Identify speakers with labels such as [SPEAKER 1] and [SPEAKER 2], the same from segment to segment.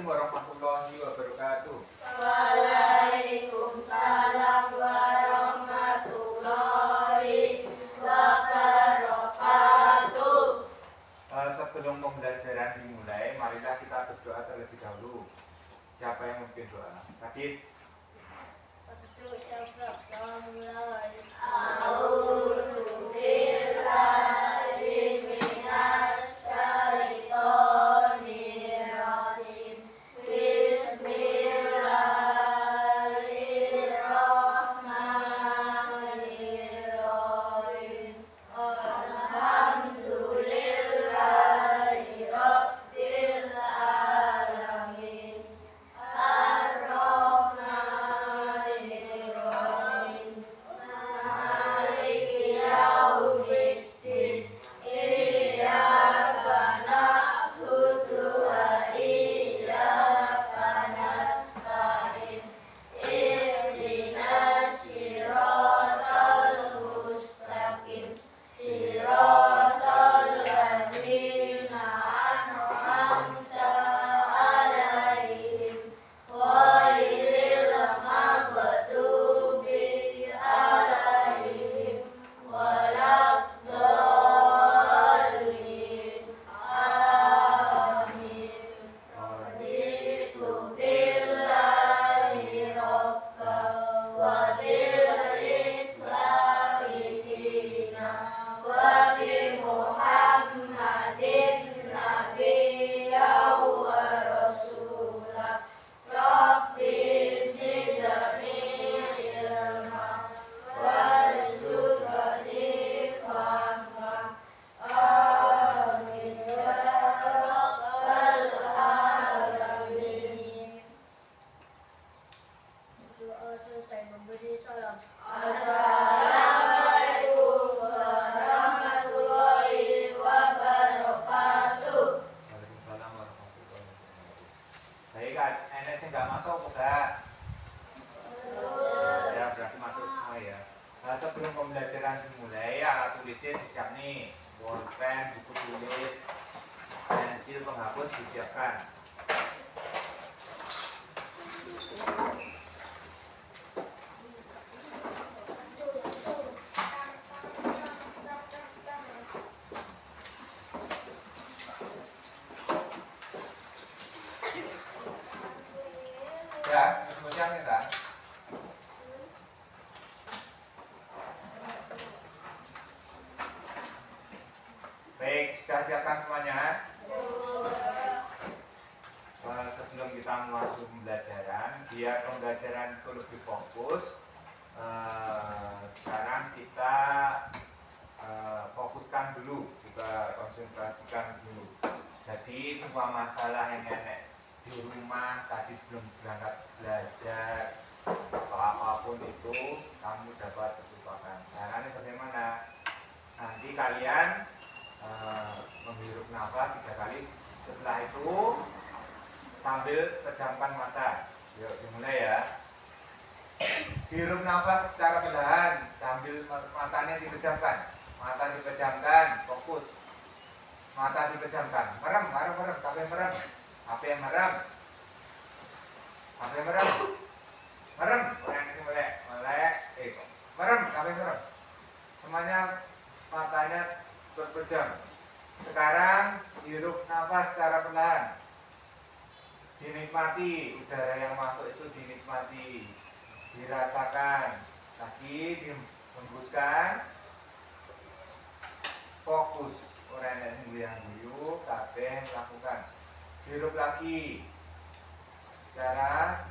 [SPEAKER 1] Assalamualaikum warahmatullahi wabarakatuh.
[SPEAKER 2] Waalaikumsalam warahmatullahi wabarakatuh.
[SPEAKER 1] Sebelum pembelajaran dimulai, marilah kita berdoa terlebih dahulu. Siapa yang mungkin doa? Kadit. Sebelum pembelajaran dimulai, alat tulisnya siap nih, bolpen, buku tulis, pensil, penghapus disiapkan. Ya, kemudian kita. Baik, sudah siapkan semuanya? Sebelum kita masuk pembelajaran, biar pembelajaran itu lebih fokus, sekarang kita fokuskan dulu, kita konsentrasikan dulu. Jadi semua masalah yang ada di rumah tadi sebelum berangkat belajar atau apapun itu kamu dapat lupakan. Caranya bagaimana? Nanti kalian menghirup nafas 3 kali. Setelah itu sambil pejamkan mata. Yuk dimulai ya. Hirup nafas secara perlahan sambil matanya dipejamkan. Mata dipejamkan, fokus. Mata dipejamkan. Merem, sampai merem. Apa yang merem? Merem. Orang yang melek. Merem, sampai merem. Semuanya matanya berpejam. Sekarang hirup nafas secara perlahan. Dinikmati, udara yang masuk itu dinikmati, dirasakan. Lagi dihembuskan. Fokus. Orang yang guyu, kabeh lakukan. Hirup lagi. Secara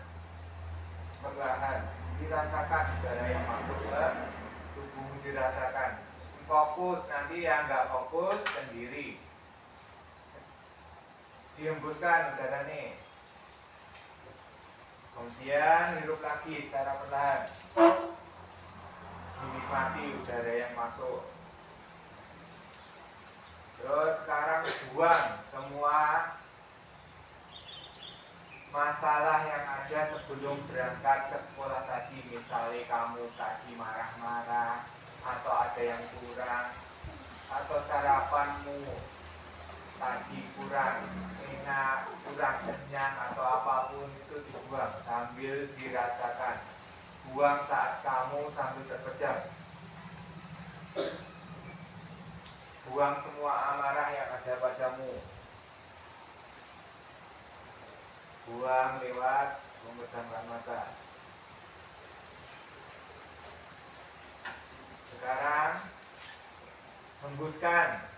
[SPEAKER 1] perlahan. Dirasakan udara yang masuk ke tubuhmu, dirasakan. Fokus, nanti yang nggak fokus sendiri. Dihembuskan udara nih. Kemudian hirup lagi secara perlahan. Dinikmati udara yang masuk. Terus sekarang buang semua masalah yang ada sebelum berangkat ke sekolah tadi. Misalnya kamu tadi marah-marah, atau ada yang kurang, atau sarapanmu tadi kurang enak, kurang kenyang atau apapun itu dibuang sambil dirasakan. Buang saat kamu sambil terpejam. Buang semua amarah yang ada padamu. Buang lewat memejamkan mata. Sekarang hembuskan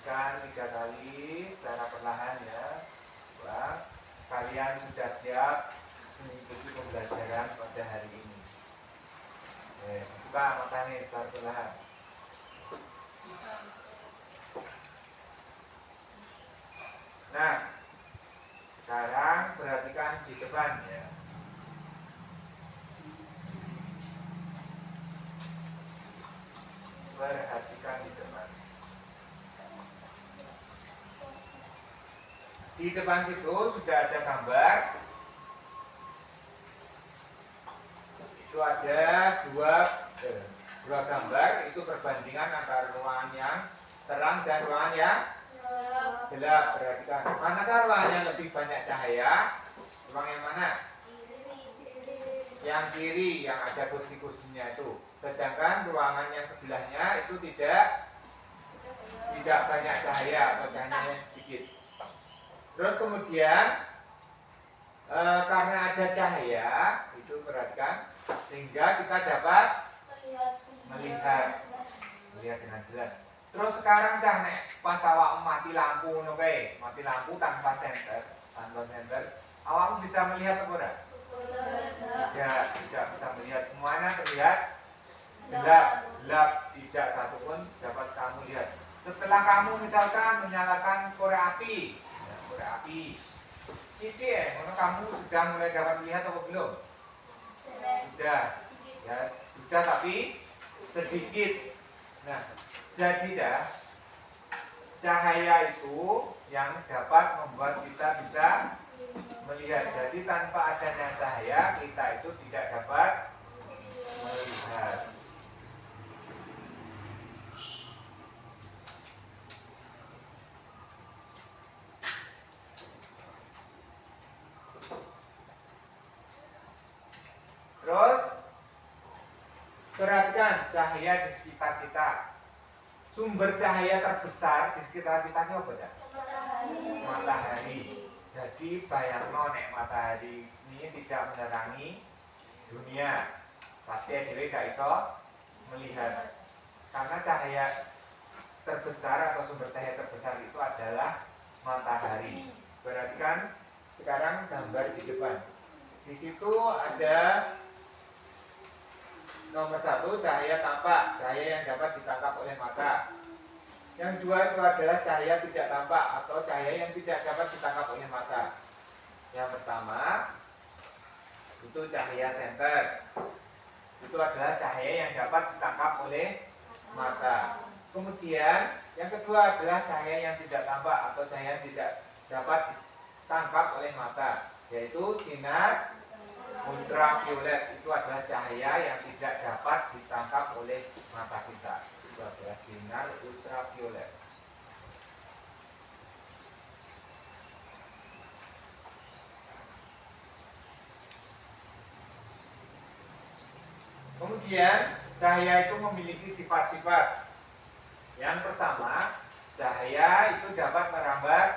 [SPEAKER 1] 3 kali secara perlahan ya. Buang. Kalian sudah siap mengikuti pembelajaran pada hari ini. Buka matanya secara perlahan. Nah, sekarang perhatikan di depan ya. Perhatikan di depan. Di depan situ sudah ada gambar. Itu ada dua gambar. Itu perbandingan antara ruangan yang terang dan ruangan yang gelap. Perhatikan. Manakah ruangan yang lebih banyak cahaya? Ruang yang mana? Yang kiri, yang ada kursi-kursinya itu. Sedangkan ruangan yang sebelahnya itu tidak banyak cahaya atau cahayanya sedikit. Terus kemudian karena ada cahaya itu, perhatikan, sehingga kita dapat melihat dengan jelas. Terus sekarang pas awak mati lampu, mati lampu tanpa senter, awakmu bisa melihat apa enggak? Tidak bisa melihat, semuanya terlihat gelap, tidak satupun dapat kamu lihat. Setelah kamu misalkan menyalakan korek api, kamu sudah mulai dapat melihat atau belum? Sudah, ya sudah, tapi sedikit. Nah, jadi cahaya itu yang dapat membuat kita bisa melihat. Jadi tanpa adanya cahaya kita itu tidak dapat melihat. Terus perhatikan cahaya di sekitar kita. Sumber cahaya terbesar di sekitar kita itu apa ya? Matahari. Jadi bayangno nek matahari ini tidak menerangi dunia, pasti akhirnya gak iso melihat. Karena cahaya terbesar atau sumber cahaya terbesar itu adalah matahari. Perhatikan sekarang gambar di depan. Di situ ada nomor 1 cahaya tampak, cahaya yang dapat ditangkap oleh mata. Yang 2 itu adalah cahaya tidak tampak atau cahaya yang tidak dapat ditangkap oleh mata. Yang pertama itu cahaya senter. Itu adalah cahaya yang dapat ditangkap oleh mata. Kemudian yang kedua adalah cahaya yang tidak tampak atau cahaya yang tidak dapat ditangkap oleh mata, yaitu sinar ultraviolet. Itu adalah cahaya yang tidak dapat ditangkap oleh mata kita. Itu adalah sinar ultraviolet. Kemudian cahaya itu memiliki sifat-sifat. Yang pertama, cahaya itu dapat merambat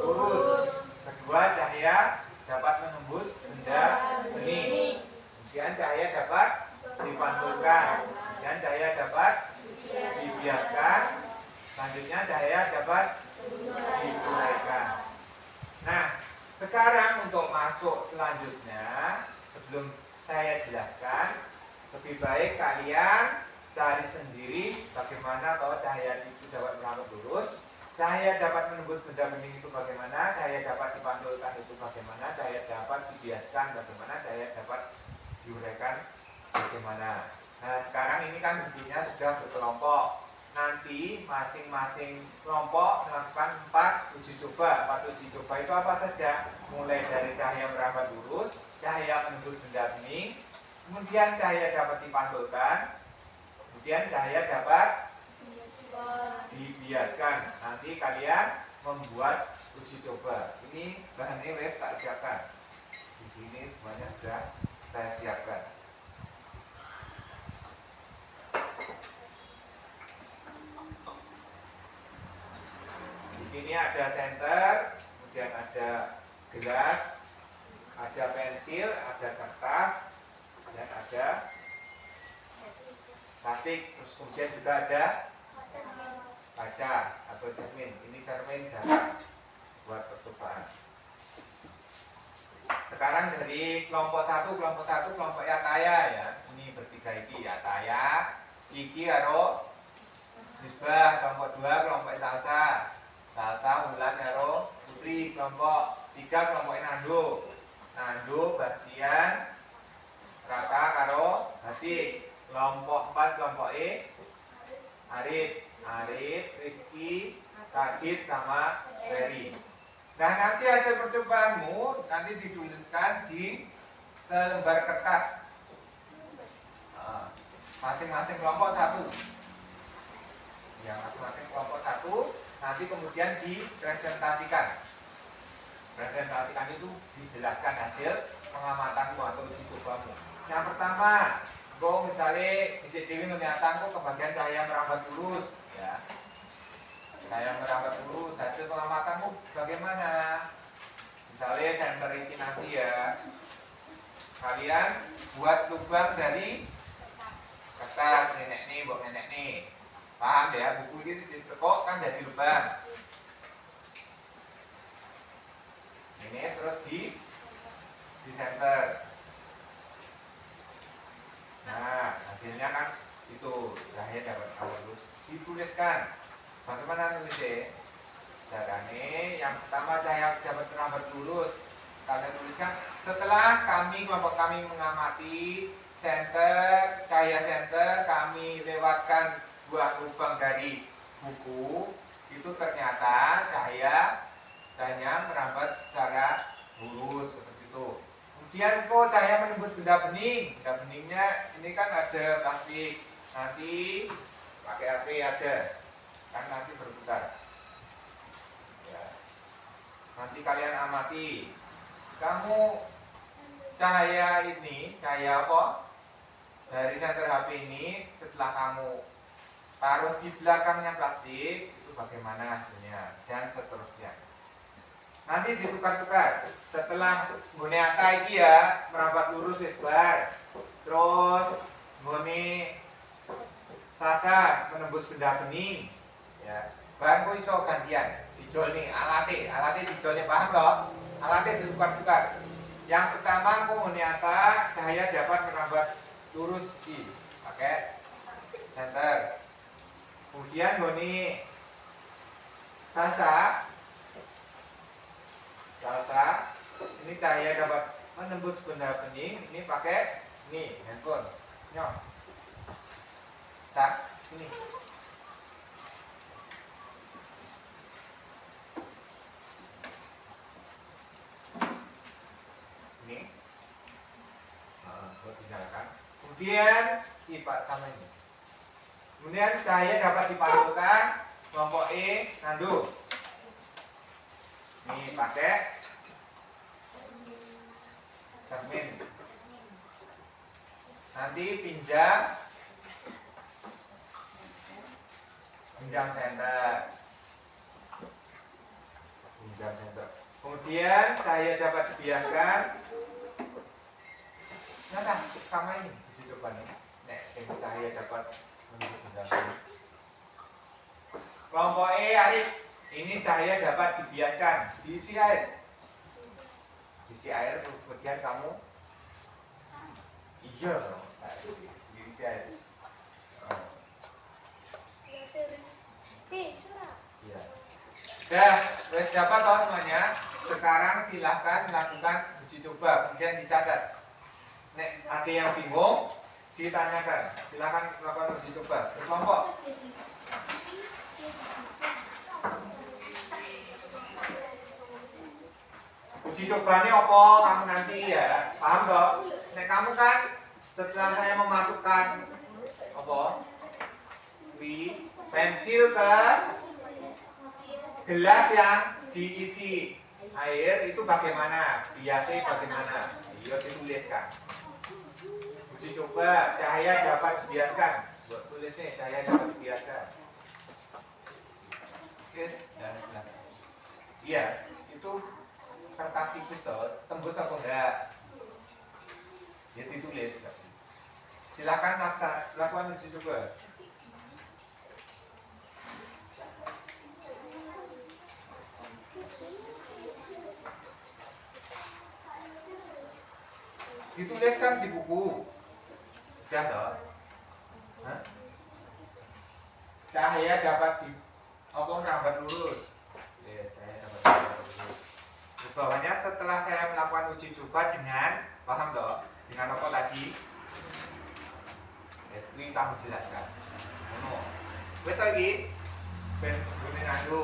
[SPEAKER 1] lurus. Kedua, cahaya dapat menembus benda bening. Kemudian cahaya dapat dipantulkan. Kemudian cahaya dapat dibiarkan. Selanjutnya cahaya dapat diuraikan. Nah, sekarang untuk masuk selanjutnya, sebelum saya jelaskan, lebih baik kalian cari sendiri bagaimana kalau cahaya itu dapat merambat lurus, cahaya dapat menembus benda bening itu bagaimana, cahaya dapat dipantulkan itu bagaimana, cahaya dapat dibiaskan bagaimana, cahaya dapat diuraikan bagaimana. Nah, sekarang ini kan buktinya sudah berkelompok. Nanti masing-masing kelompok melakukan 4 uji coba. 4 uji coba itu apa saja? Mulai dari cahaya merambat lurus, cahaya menembus benda bening, kemudian cahaya dapat dipantulkan, kemudian cahaya dapat Dibiaskan. Nanti kalian membuat uji coba. Ini bahannya wes tak siapkan. Di sini semuanya sudah saya siapkan. Di sini ada senter, kemudian ada gelas, ada pensil, ada kertas, dan ada plastik. Terus kemudian juga ada kaca atau cermin. Ini cermin darah buat percobaan. Sekarang dari kelompok 1, kelompok Yataya ya. Ini bertiga iki Yataya, iki karo Misbah. Kelompok 2 kelompok Salsa, Wulan karo Putri. Kelompok 3 kelompok Nando, Bastian, Raka karo Hasik. Kelompok 4 kelompok Arif, Rifki, Kadit sama Ferry. Nah, nanti hasil percobaanmu nanti dituliskan di selembar kertas. Masing-masing kelompok 1. Ya, masing-masing kelompok 1 nanti kemudian dipresentasikan. Presentasikan itu dijelaskan hasil pengamatanmu atau uji cobamu. Yang pertama, kau misalnya di CCTV menyatakan kok kebagian cahaya merambat lurus, ya. Cahaya merambat lurus, hasil pengamatanmu bagaimana? Misalnya senter ini nanti ya, kalian buat lubang dari kertas nenek nih, buat nenek nih. Paham ya? Buku ini ditekuk kan jadi lubang. Ini terus di center. Nah, hasilnya kan itu cahaya dapat lurus. Dituliskan. Bagaimana nulisnya? Caranya yang pertama cahaya dapat merambat lurus. Kalian tuliskan setelah kelompok kami mengamati cahaya center, kami lewatkan buah lubang dari buku, itu ternyata cahaya merambat secara lurus seperti itu. Kemudian kok cahaya menembus benda bening. Benda beningnya ini kan ada plastik. Nanti pakai HP aja. Kan nanti berputar. Ya. Nanti kalian amati. Kamu cahaya apa? Dari senter HP ini setelah kamu taruh di belakangnya plastik, itu bagaimana hasilnya dan seterusnya. Nanti ditukar-tukar. Setelah ngoniata iki ya merambat lurus wis bar. Terus ngoni Sasa menembus benda bening. Ya. Bahan kok iso gantian. Dijol nih alatnya dijolnya paham toh? Alatnya ditukar-tukar. Yang pertama kok ngoniata cahaya dapat merambat lurus iki. Pakai center. Kemudian ngoni Sasa ini cahaya dapat menembus benda bening, ini pakai ini handphone nyok cak ini buat dinyalakan. Kemudian Pak sama ini. Kemudian cahaya dapat dipantulkan kelompok Nando. Ini pakai cermin. Nanti pinjam center. Kemudian cahaya dapat dibiaskan. Nah, sama ini dicoba nih. Cahaya dapat menembus benda bening. Kelompok Arif. Ini cahaya dapat dibiaskan, diisi air. Diisi air, kemudian kamu iya dong, diisi air. Iya. Sudah dapat toh semuanya. Sekarang silahkan lakukan uji coba, kemudian dicatat. Nek ada yang bingung, ditanyakan. Silahkan lakukan uji coba berkelompok. Uji cobanya apa kamu nanti ya, paham toh? Nek kamu kan setelah saya memasukkan apa pensil ke gelas yang diisi air itu bagaimana? Biasanya bagaimana? Iya, dituliskan. Uji coba, cahaya dapat dibiaskan. Buat tulis nih, cahaya dapat dibiaskan. Oke, iya, itu kertas tipis toh, tembus apa enggak? Ya ditulis. Silakan lakukan uji coba. Dituliskan di buku. Sudah toh? Hah? Cahaya dapat di apa merambat lurus. Ya, cahaya dapat merambat lurus. Terus bawahnya setelah saya melakukan uji coba dengan paham toh? Dengan apa tadi? Ya, ini kamu jelaskan. Ngono. Wes lagi. Ben gune nganggo.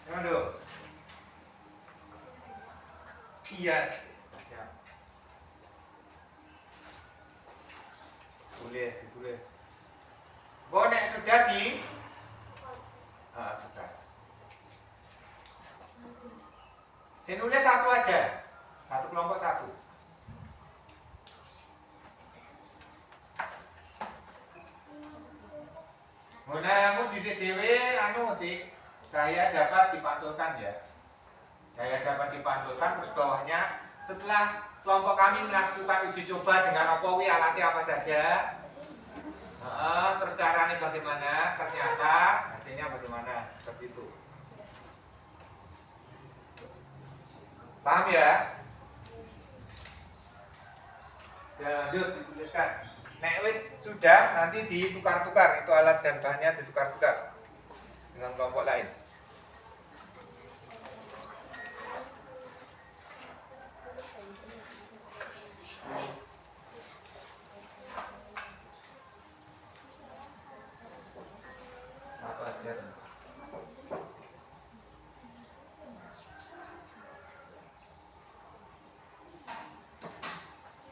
[SPEAKER 1] Nganggo. Iya. Ditulis. Bonek sudah di sudah. Saya nulis satu aja. Satu kelompok satu. Gunamu di CDW sih. Saya dapat dipantulkan ya. Saya dapat dipantulkan terus bawahnya setelah kelompok kami melakukan uji coba dengan opowi alatnya apa saja. Terus caranya bagaimana? Ternyata hasilnya bagaimana? Seperti itu. Paham ya? Ya, lanjut dituliskan. Nek wis sudah nanti ditukar-tukar itu alat dan bahannya ditukar-tukar dengan kelompok lain.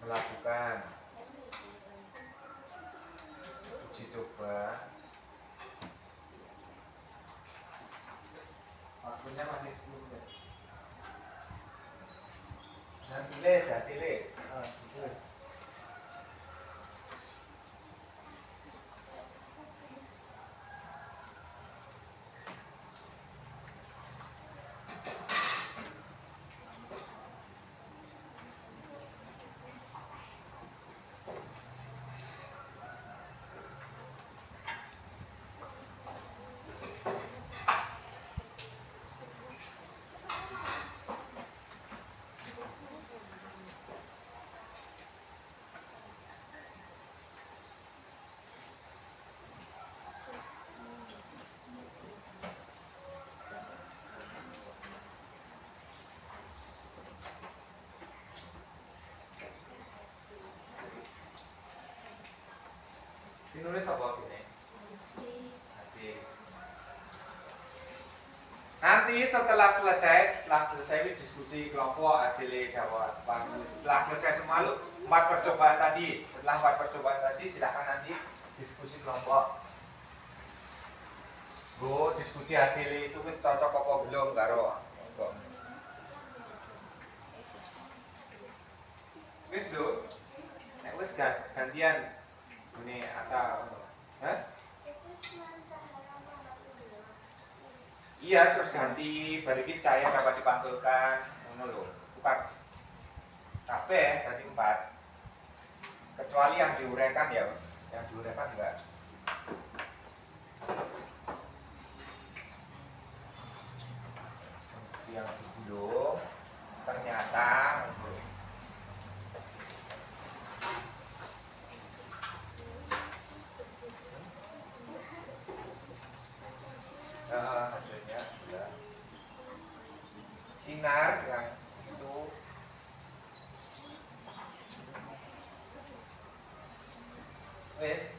[SPEAKER 1] Melakukan uji coba. Waktunya masih 10 menit. Dan tulis hasilnya. Tulis. Dinulis apa ini? Asik. Nanti setelah selesai diskusi kelompok hasilnya jawaban. Setelah selesai semua 4 percobaan tadi. Setelah 4 percobaan tadi silahkan nanti diskusi kelompok. Bu, diskusi hasilnya itu wis cocok apa belum karo kelompok. Wis lho. Nek wis gantian ini atau iya terus ganti balikin cahaya dapat dipantulkan ngono lho bukan kabeh tadi 4 kecuali yang diuraikan ya yang diuraikan enggak yang digulung ternyata hasilnya sudah sinar yang itu wes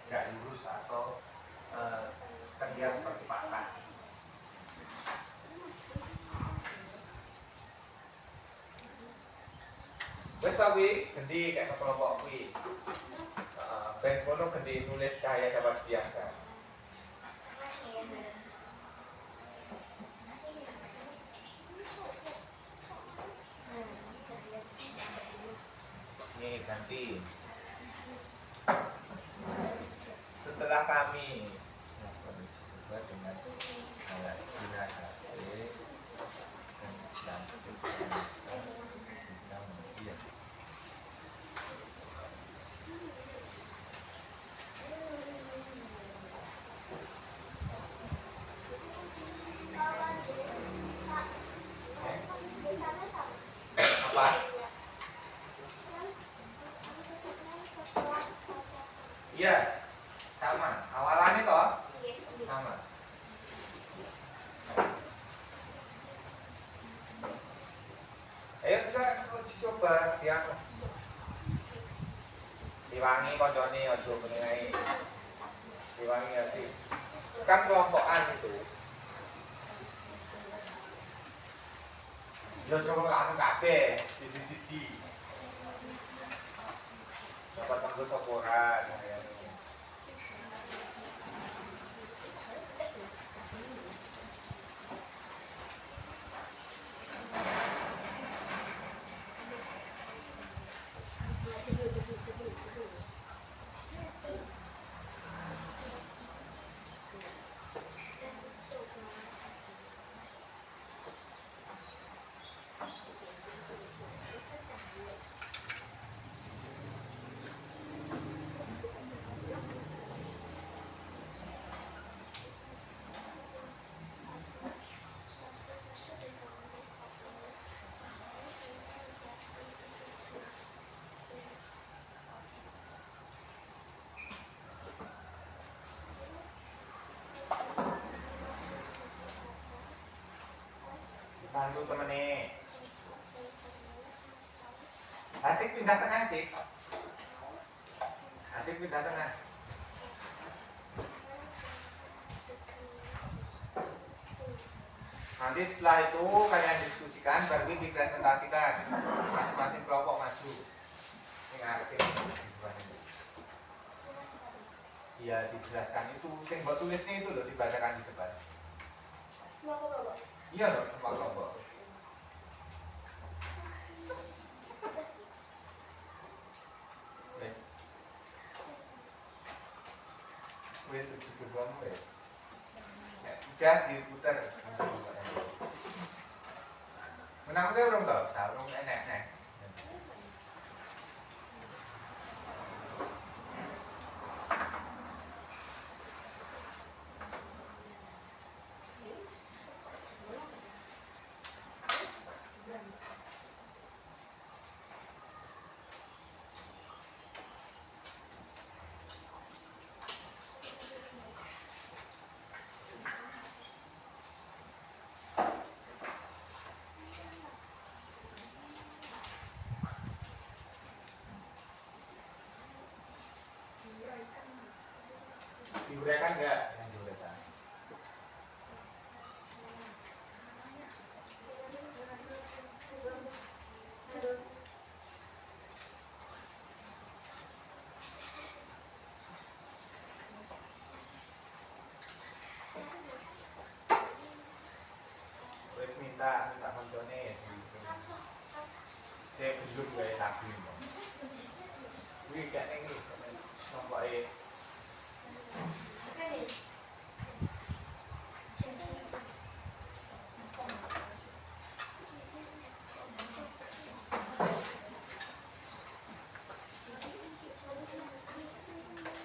[SPEAKER 1] gak lurus atau terlihat seperti patah. Wis ta kuwi, gendi kayak kelompok kuwi. Ben kono gendi nulis cahaya dapat biasa. Nih ganti. Setelah kami coba dengan alat guna HP dan bisa mendiam. Apa? Iya, sama. Awalannya toh sama. Ayo sudah coba dia diwangi koncone ojo menengai. Diwangi asis. Kan kelompokan itu. Yo coba langsung kabeh di sisi. Dapat tembus soporan ya. Bantu temennya. Asik pindah tengah sih. Asik pindah tengah. Nanti setelah itu kalian diskusikan, baru dipresentasikan. Masing-masing kelompok maju. Ini ngerti. Iya dijelaskan itu. Yang buat tulisnya itu loh dibacakan di depan. Iya loh semua kelompok. Wes sebelum wes. Udah diputar. Menang ke belum tau? Tahu belum enak. Diuraikan enggak yang diuraikan? Wes minta koncone saya belum gawe lagu ini. Kuwi gak ning iki nompoke.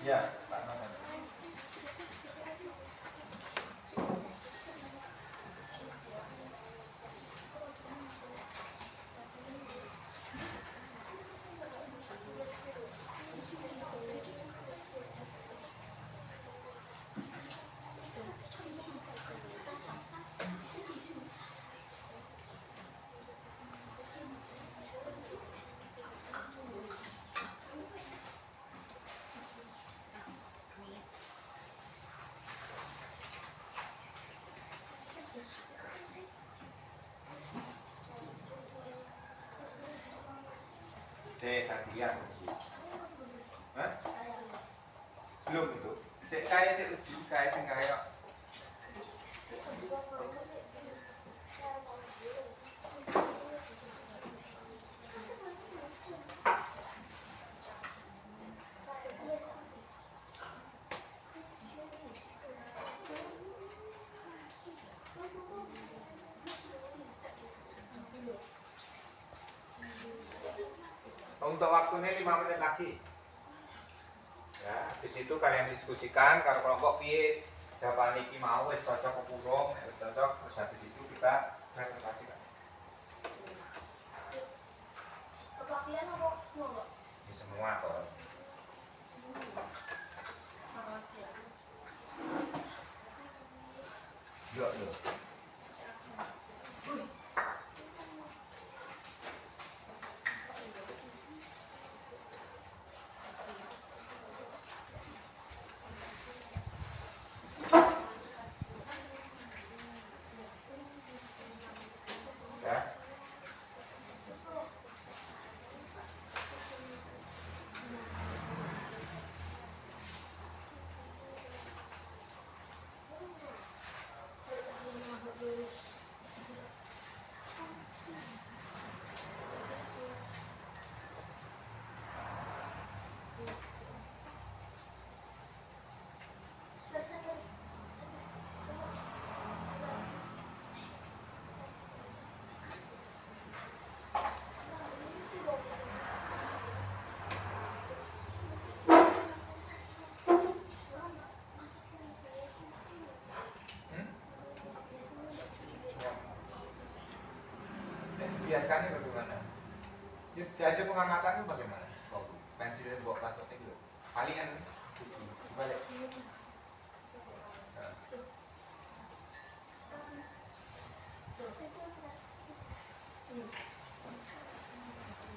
[SPEAKER 1] Ya, Pak Nono. hadiah. Hah? Belum itu. Saya uji kayak sing kayak untuk waktunya 5 menit lagi. Ya, habis itu kalian diskusikan kalau kelompok piye jawaban iki mau wis cocok apa kurang, nek wis cocok terus habis itu kita presentasikan.
[SPEAKER 2] Kepakian apa semua?
[SPEAKER 1] Di semua kok. Yuk, yuk. Ya. Biarkan itu bagaimana? Hasil pengamatan itu bagaimana? Oh, pensilnya bawa passwordnya dulu. Palingan balik. Nah.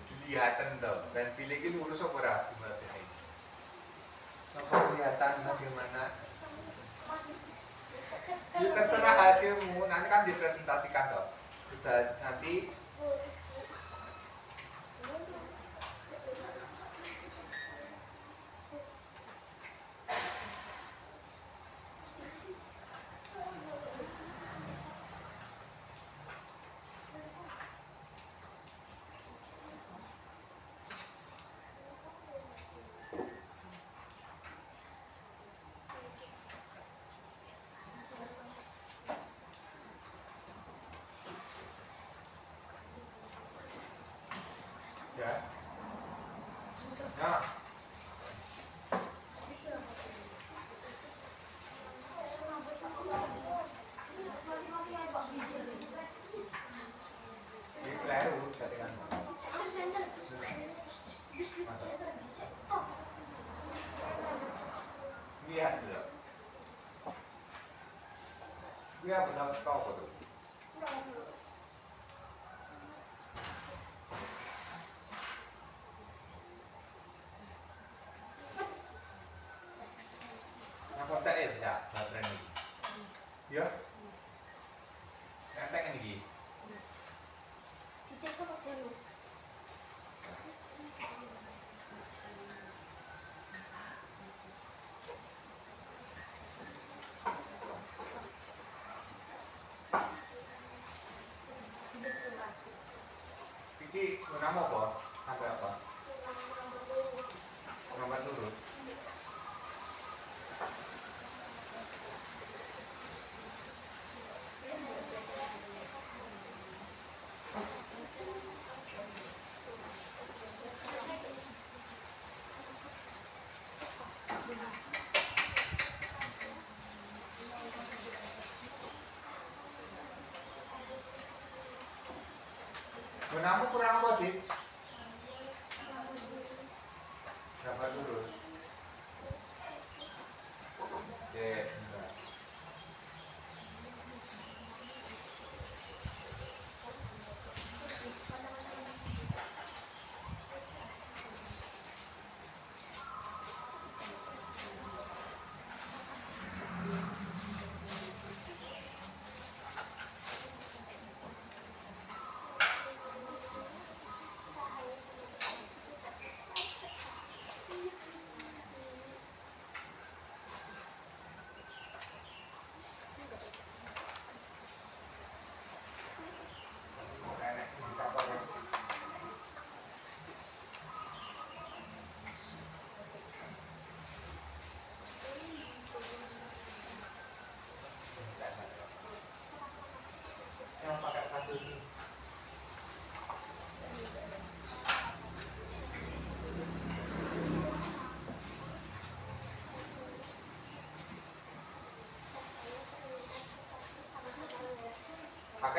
[SPEAKER 1] Kelihatan dong, pensilnya ini lurus apa rapi maksudnya? Apa kelihatan bagaimana? Ya terserah hasilmu, nanti kan dipresentasikan dong. Bisa nanti ya. Nah. Ini keliru settinganmu. Lihat dulu. Lihat benar kau betul. Kontak ya, baterai ini. Ya. Kontak ini.
[SPEAKER 2] Kita sama dulu.
[SPEAKER 1] Ini nama apa? Sampai apa? Nomor lurus. Menamu kurang apa sih? Dapat lurus. Oke, enggak.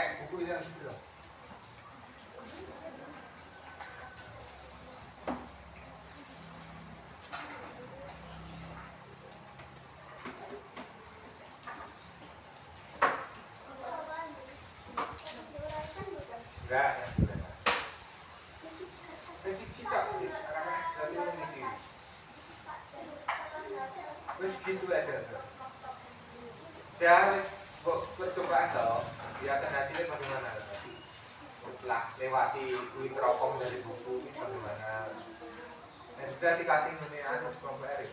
[SPEAKER 1] pakai buku yang gitu loh. Enggak, yang bulan. Besi cita, anak-anak dari ini. Wes gitu aja. Saya percobaan dong. Lihat hasilnya bagaimana. Setelah lewati kuit teropong dari buku ini bagaimana. Dan sudah dikasih ini anu kompari.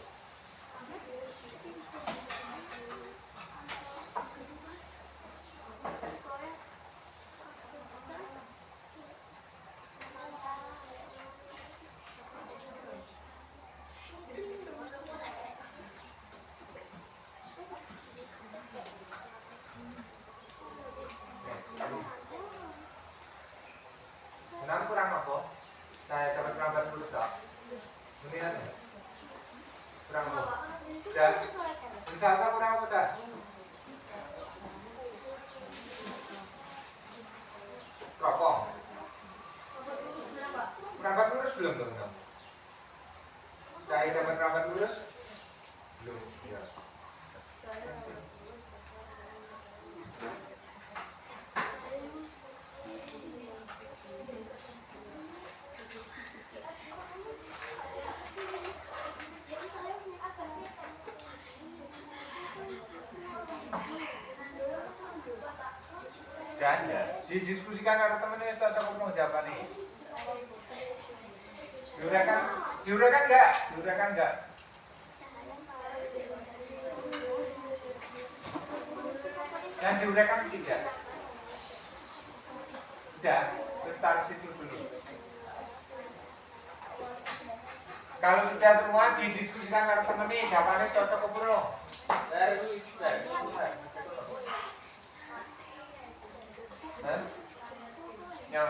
[SPEAKER 1] Enam kurang apa? Saya dapat kurang 40 tak? Ini kan? Kurang apa? Dan salsa kurang apa tak? Teropong. Perangkat lurus belum dong? Saya dapat perangkat lurus? Belum. Ya. Dan ya, didiskusikan oleh temennya cocok mau jawabannya. Diuraikan enggak? Yang diuraikan tidak? Tidak, terus taruh situ dulu. Kalau sudah semua didiskusikan oleh temennya, jawabannya cocok ke belum? Dari Ya.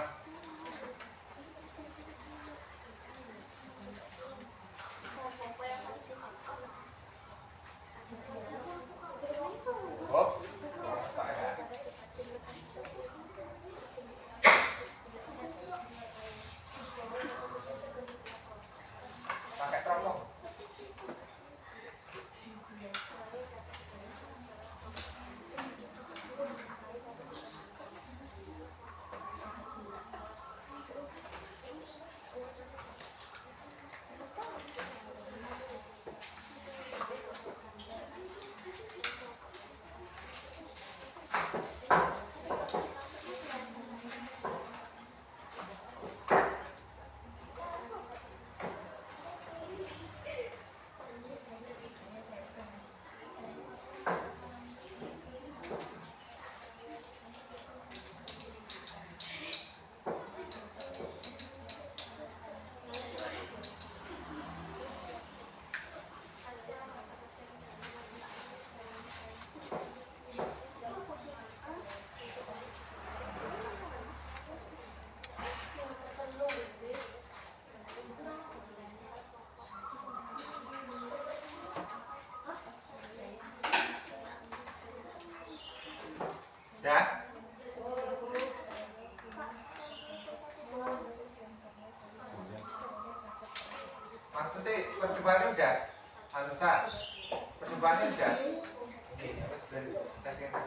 [SPEAKER 1] Oh, pakai teropong. Ya. Maksudnya percobaannya udah, Hanusa, percobaannya udah. Ini apa sudah kasih kan?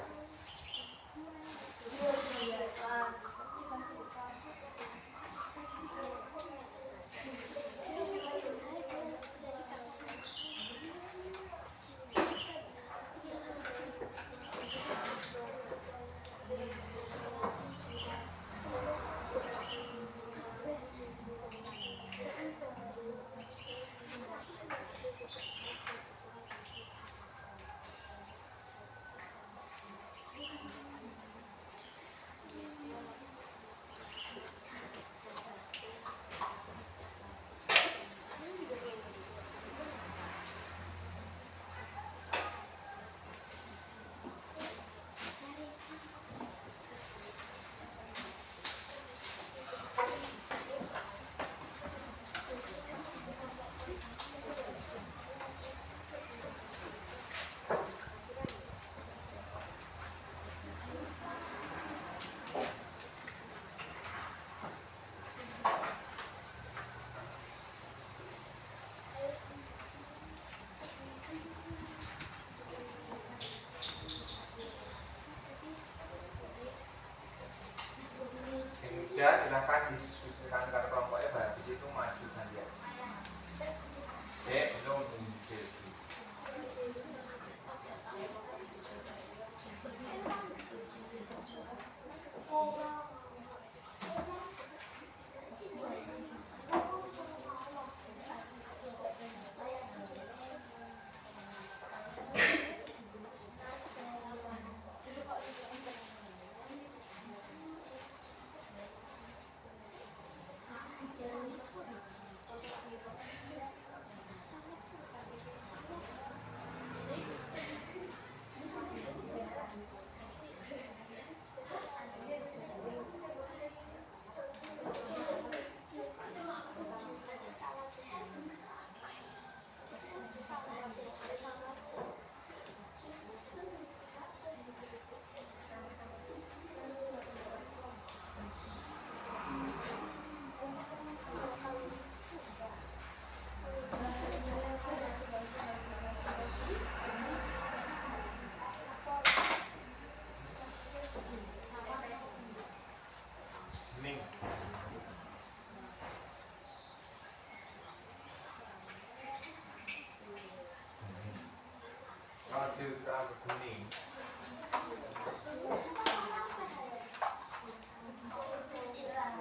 [SPEAKER 1] hijau rambut kuning.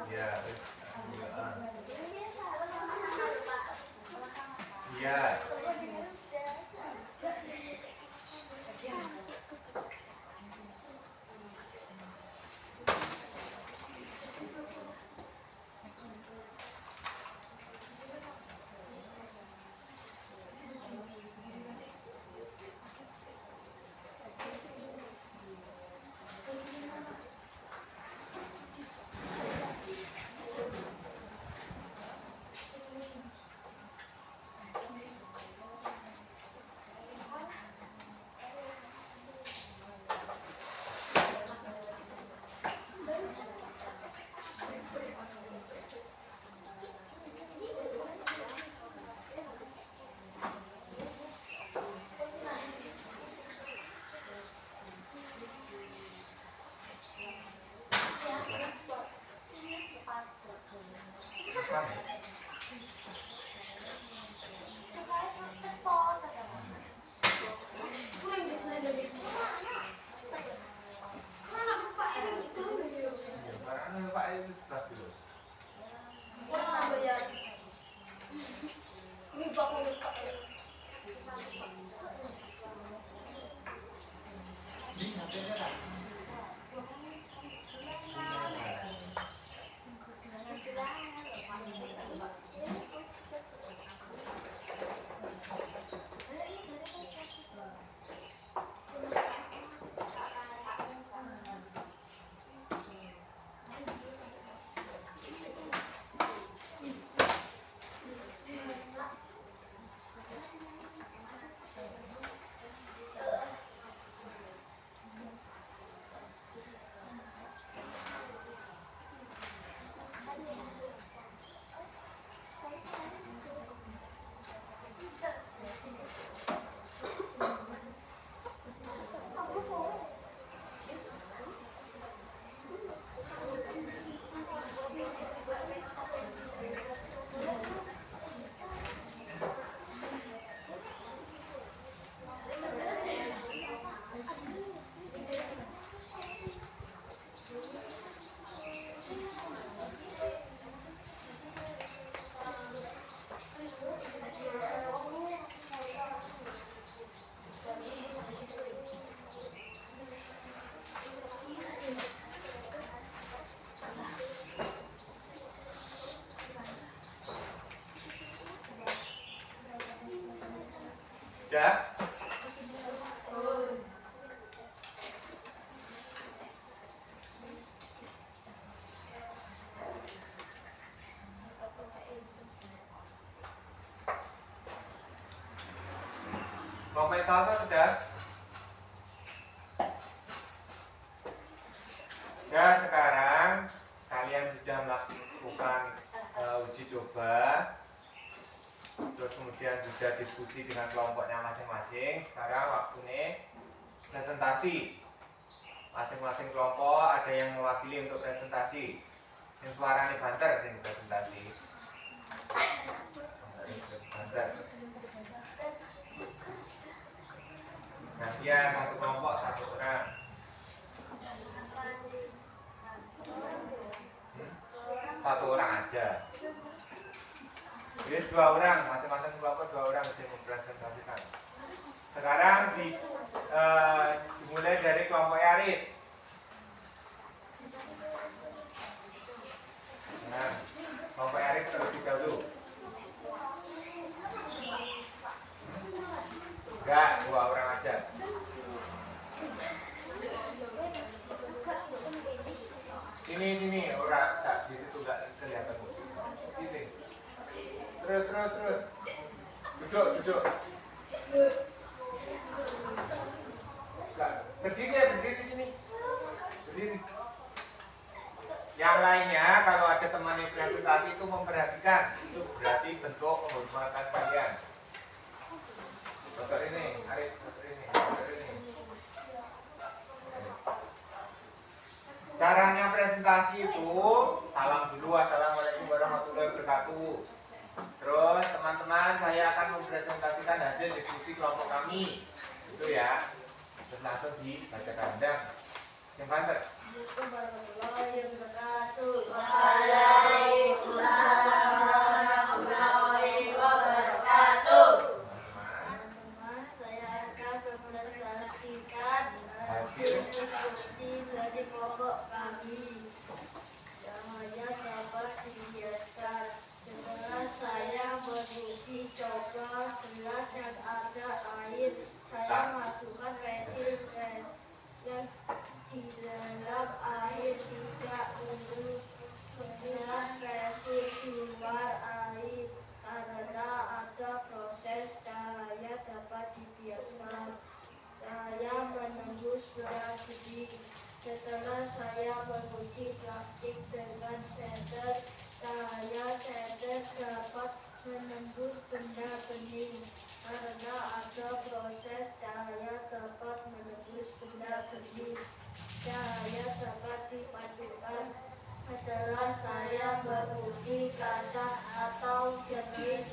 [SPEAKER 1] Ya, iya. Ya. Kelompok salsa sudah. Dan sekarang kalian sudah melakukan uji coba, terus kemudian sudah diskusi dengan kelompoknya masing-masing. Sekarang waktunya presentasi. Masing-masing kelompok ada yang mewakili untuk presentasi. Yang suaranya banter sih presentasi. Banter. Gantian satu kelompok satu orang. Satu orang aja. Jadi 2 orang, masing-masing kelompok 2 orang yang mempresentasikan. Sekarang dimulai dari kelompok Arif. Nah, kelompok Arif terlebih dahulu. Enggak, 2 orang aja. Sini, orang tak di situ enggak kelihatan. Sini. Terus. Duduk. Berdiri sini. Berdiri. Yang lainnya kalau ada teman yang presentasi itu memperhatikan, itu berarti bentuk penghormatan kalian. Dokter ini, Arif, dokter ini. Caranya presentasi itu salam dulu, assalamualaikum warahmatullahi wabarakatuh. Terus teman-teman, saya akan mempresentasikan hasil diskusi kelompok kami. Itu ya. Terus langsung dibacakan. Dan yang banter.
[SPEAKER 2] Assalamualaikum warahmatullahi wabarakatuh.
[SPEAKER 3] Waalaikumsalam warahmatullahi wabarakatuh.
[SPEAKER 2] Teman-teman, saya akan mempresentasikan
[SPEAKER 1] Hasil.
[SPEAKER 2] hasil diskusi dari kelompok kami. Cahaya dapat dihiaskan. Setelah saya menguji coba gelas yang ada air, saya masukkan pensil dan di dalam air tidak ungu dengan pensil di luar air karena ada proses cahaya dapat dibiaskan. Cahaya menembus plastik. Setelah saya menguji plastik dengan shader, cahaya shader dapat menembus benda bening. Karena ada proses cahaya dapat menembus benda bening. Cahaya dapat dipadukan. Setelah saya menguji kaca atau jernih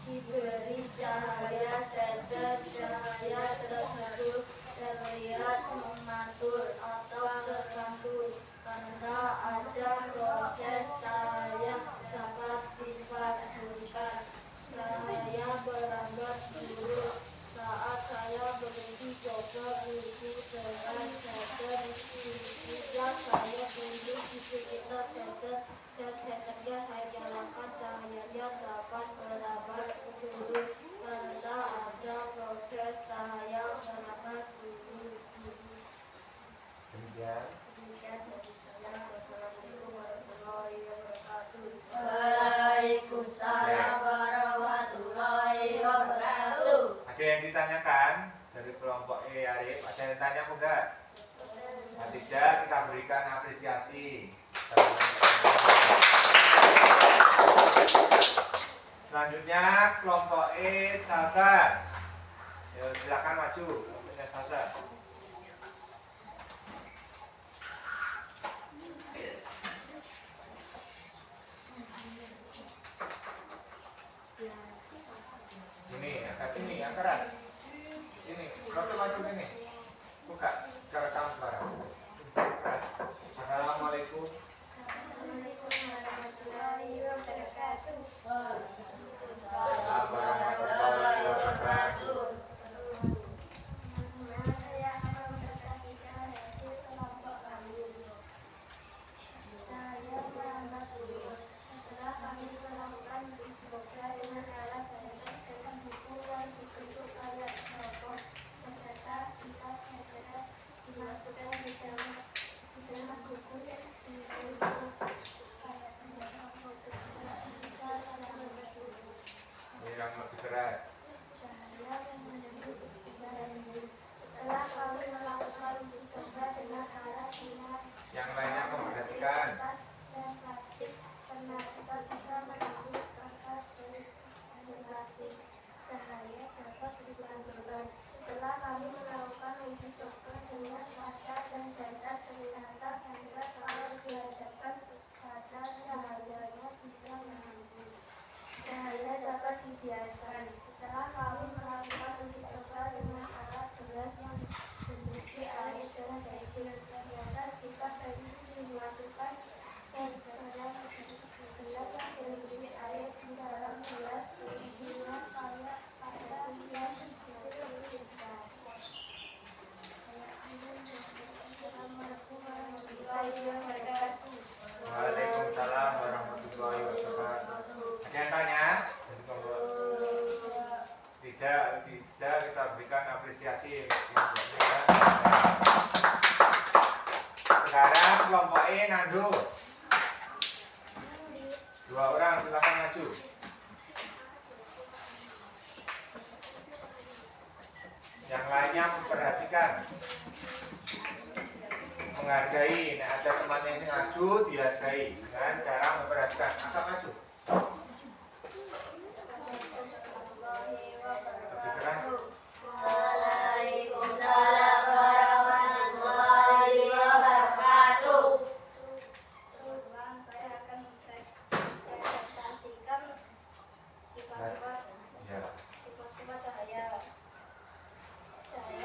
[SPEAKER 2] diberi cahaya shader, cahaya tersebut terlihat memantul atau terkantul karena ada proses cahaya dapat dipadukan. Cahaya berambat dulu saat saya menguji coba buku dengan shader. Ketika saya duduk di sekitar shader dan shadernya saya nyalakan, cahayanya dapat merambat lurus karena ada proses cahaya merambat lurus.
[SPEAKER 1] Demikian.
[SPEAKER 2] Demikian dari saya. Wassalamualaikum warahmatullahi wabarakatuh.
[SPEAKER 3] Waalaikumsalam warahmatullahi wabarakatuh.
[SPEAKER 1] Ada yang ditanyakan dari kelompok E Arif? Ada yang tanya apa enggak? Nah, tidak, kita berikan apresiasi. Selanjutnya kelompok E Salsa. Ya, silakan maju kelompoknya Salsa. Ini, angkat sini, angkat. Sini, kelompok maju sini. Buka, rekam barang. Assalamualaikum.
[SPEAKER 2] Assalamualaikum warahmatullahi wabarakatuh.
[SPEAKER 1] Waalaikumsalam warahmatullahi wabarakatuh.
[SPEAKER 2] Saya akan mempresentasikan hasil kelompok kami. Saya merambat lurus. Setelah kami melakukan uji coba dengan alat shader dengan buku yang dibentuk kayak rokok, ternyata kita shader dimasukkan di dalam buku yang dibentuk kayak rokok, bisa merambat lurus.
[SPEAKER 1] Ini yang lebih keras.
[SPEAKER 2] Cahaya yang menembus benda bening. Setelah kami melakukan uji coba dengan alat sinar
[SPEAKER 1] Yang lainnya memperhatikan.
[SPEAKER 2] kertas dan plastik, ternyata bisa menembus kertas dan plastik. Cahaya dapat dipantulkan. Setelah kami melakukan uji coba dengan kaca dan shader, ternyata shader kalau dihadapkan kaca cahayanya bisa menembus. Cahaya dapat dibiaskan. Setelah kami melakukan uji coba dengan alat gelas yang berisi air dan pensil, ternyata jika pensil dimasukkan ke dalam gelas yang berisi air di dalam gelas, isinya kayak pada yang bisa. Assalamualaikum warahmatullahi wabarakatuh.
[SPEAKER 1] Waalaikumsalam warahmatullahi wabarakatuh. Ada yang tanya? Dari kelompok? Tidak, kita berikan apresiasi. Sekarang kelompok E Nando. 2 orang silakan maju. Yang lainnya memperhatikan, menghargai. Nah, ada teman yang maju dihargai dengan cara memperhatikan. Angkat maju. Lebih keras.
[SPEAKER 3] Waalaikumsalam warahmatullahi wabarakatuh.
[SPEAKER 2] Saya akan mempresentasikan sifat-sifat
[SPEAKER 1] Ya.
[SPEAKER 2] sifat-sifat cahaya. Cahaya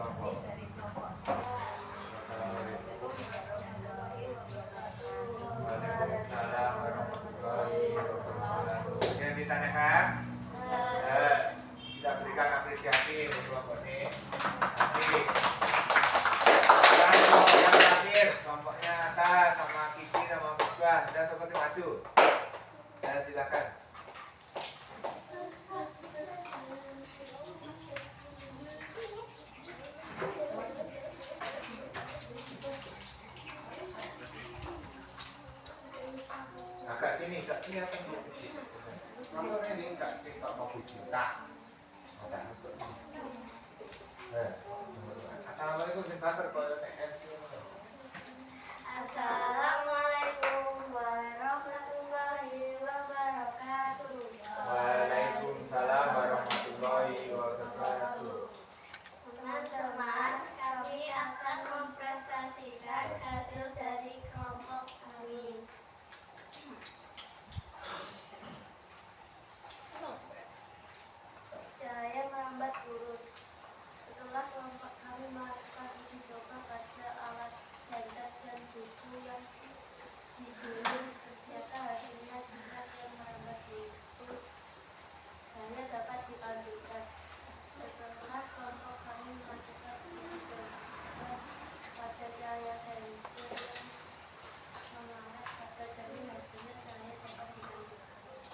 [SPEAKER 1] kelompok. Waalaikumsalam warahmatullahi wabarakatuh. Ada yang ditanyakan? Kita berikan apresiasi untuk kelompok ini. Kasih. Dan kelompok yang terakhir, kelompoknya atas sama Kiki sama Mbak. Sudah seperti maju. Silakan. Agak sini apa yang kecil. Kamu ini enggak kita mau buka. Assalamualaikum warahmatullahi wabarakatuh.
[SPEAKER 2] Assalamualaikum warahmatullahi wabarakatuh.
[SPEAKER 1] Waalaikumsalam warahmatullahi wabarakatuh.
[SPEAKER 2] Teman-teman, kami akan mempresentasikan hasil dari kelompok kami. Cahaya merambat lurus. Setelah kelompok kami melakukan uji coba pada alat jangkar dan buku yang dibeli, ternyata hasilnya tidak yang merambat lurus hanya dapat dipandukan. Setelah kelompok kami melakukan uji coba pada cahaya senter yang mengarah pada jaring, hasilnya cahaya dapat dipandukan.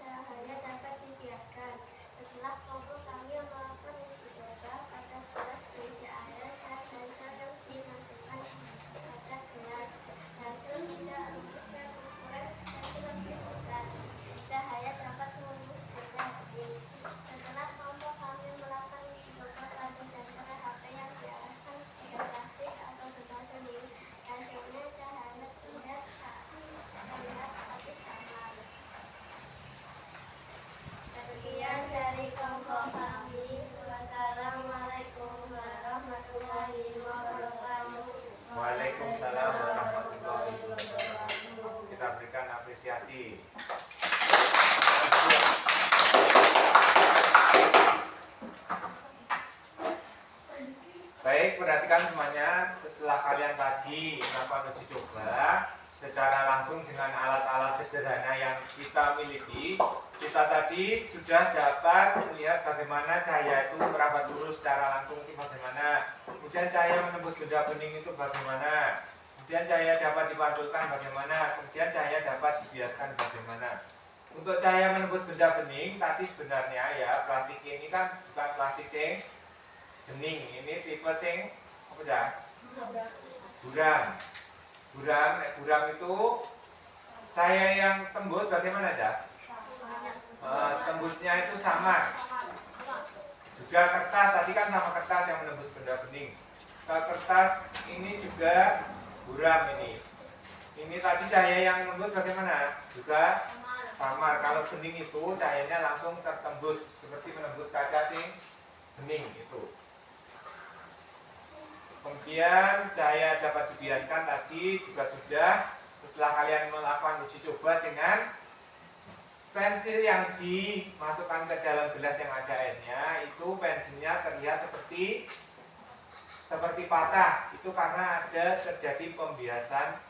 [SPEAKER 2] Cahaya dapat dibiaskan. Setelah kelompok kami melakukan uji coba pada gelas berisi air dan sensor yang dimasukkan pada gelas, hasil tidak lurus dan ukuran tapi lebih besar. Cahaya dapat menembus benda bening. Setelah kelompok kami melakukan uji coba pada sensor HP yang diarahkan pada plastik atau benda bening, hasilnya cahaya tidak terlihat tapi samar. Sekian dari kelompok kami. Wassalamualaikum warahmatullahi wabarakatuh.
[SPEAKER 1] Waalaikumsalam warahmatullahi wabarakatuh. Kita berikan apresiasi. Baik, perhatikan semuanya. Setelah kalian tadi melakukan uji coba secara langsung dengan alat-alat sederhana yang kita miliki, kita tadi sudah dapat melihat bagaimana cahaya itu merambat lurus secara langsung itu bagaimana, kemudian cahaya menembus benda bening itu bagaimana, kemudian cahaya dapat dipantulkan bagaimana, kemudian cahaya dapat dibiaskan bagaimana. Untuk cahaya menembus benda bening tadi sebenarnya ya plastik ini kan bukan plastik sing bening, ini tipe sing apa ya? Buram. Buram itu cahaya yang tembus bagaimana aja? Tembusnya itu samar. Juga kertas tadi kan sama kertas yang menembus benda bening. Kalau kertas ini juga buram ini. Ini tadi cahaya yang menembus bagaimana? Juga samar. Kalau bening itu cahayanya langsung tertembus seperti menembus kaca sing bening itu. Kemudian cahaya dapat dibiaskan tadi juga sudah setelah kalian melakukan uji coba dengan pensil yang dimasukkan ke dalam gelas yang ada airnya, itu pensilnya terlihat seperti patah. Itu karena ada terjadi pembiasan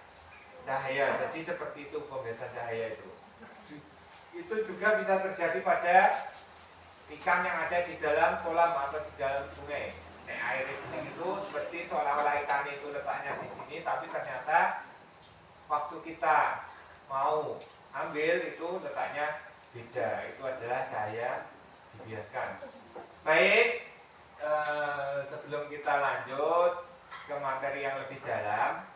[SPEAKER 1] cahaya. Jadi seperti itu pembiasan cahaya itu. Itu juga bisa terjadi pada ikan yang ada di dalam kolam atau di dalam sungai. Air itu seperti seolah-olah ikan itu letaknya di sini, tapi ternyata waktu kita mau ambil itu letaknya beda. Itu adalah cahaya dibiaskan. Baik, sebelum kita lanjut ke materi yang lebih dalam,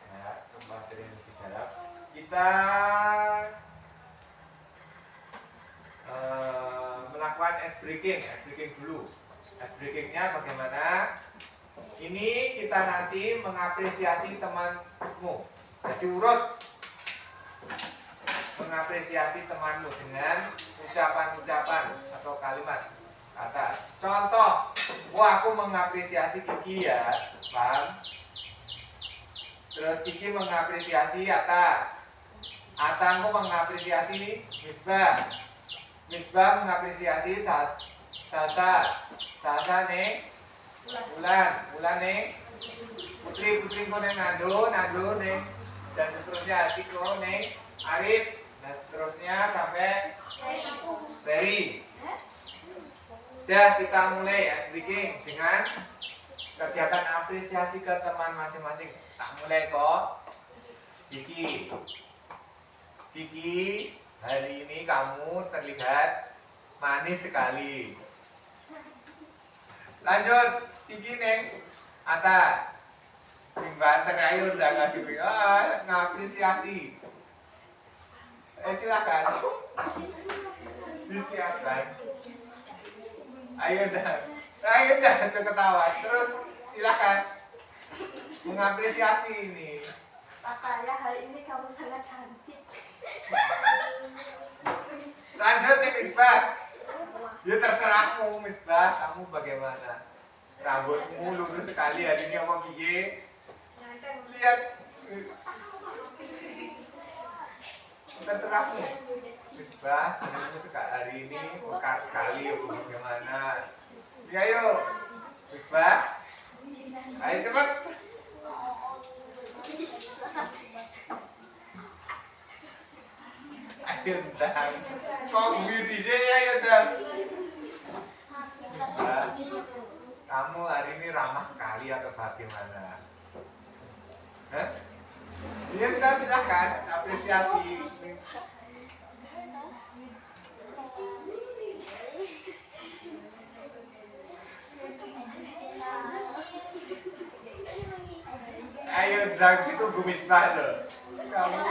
[SPEAKER 1] kita melakukan ice breaking dulu. Ice breakingnya bagaimana? Ini kita nanti mengapresiasi temanmu. Jadi urut mengapresiasi temanmu dengan ucapan-ucapan atau kalimat kata. Contoh, wah aku mengapresiasi Kiki ya, paham? Terus Kiki mengapresiasi Ata. Ataku mengapresiasi Misbah. Misbah mengapresiasi Sasa. Sasa nih Bulan nih. Putri kau neng Nando neng. Dan seterusnya Asiko neng Arif. Dan seterusnya sampai Ferry. Dah kita mulai ya, speaking dengan kegiatan apresiasi ke teman masing-masing. Tak mulai kok. Kiki, hari ini kamu terlihat manis sekali. Lanjut, Kiki neng Ata. Sing banten ayo udah ngasih ngapresiasi. Silakan. Disiapkan. Ayo dah, coba ketawa. Terus silakan mengapresiasi ini.
[SPEAKER 2] Katanya hari ini kamu sangat cantik.
[SPEAKER 1] Lanjut nih Misbah. Ya terserahmu Misbah, kamu bagaimana? Rambutmu lurus sekali hari ini omong Kiki. Lihat. Terserahmu. Misbah, senangmu sekali hari ini, pekat sekali bagaimana? Ya ayo, Misbah. Ayo cepat. Ayo dah. Kok beauty sih ayo dah. Kamu hari ini ramah sekali atau bagaimana? Hah? Iya kita silakan apresiasi. Ayo dah gitu gumis banget. Kamu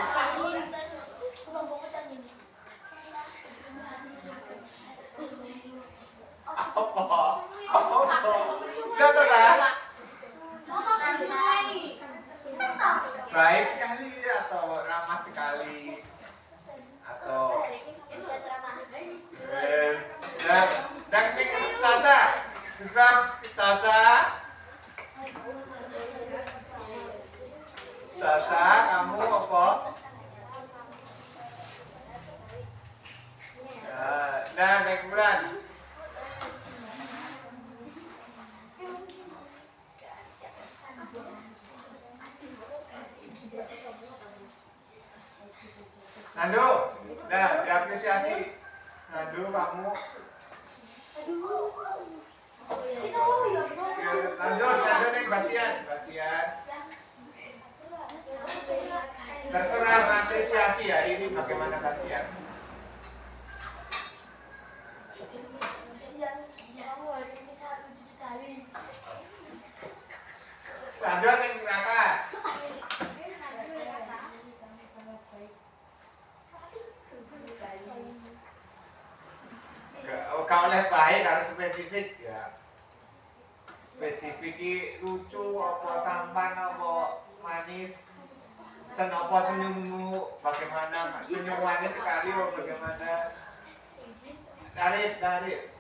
[SPEAKER 1] baik sekali atau ramah sekali atau dan Sasa kamu apa? Nah, naik bulan. Nando, nah diapresiasi. Nando kamu. Lanjut nih Batian. Terserah mengapresiasi ya ini bagaimana Batian. Lanjut nih Raka. Kau oleh baik harus spesifik ya. Spesifik lucu apa tampan apa manis. Senopo senyummu bagaimana? Senyum manis sekali apa bagaimana? Tarik.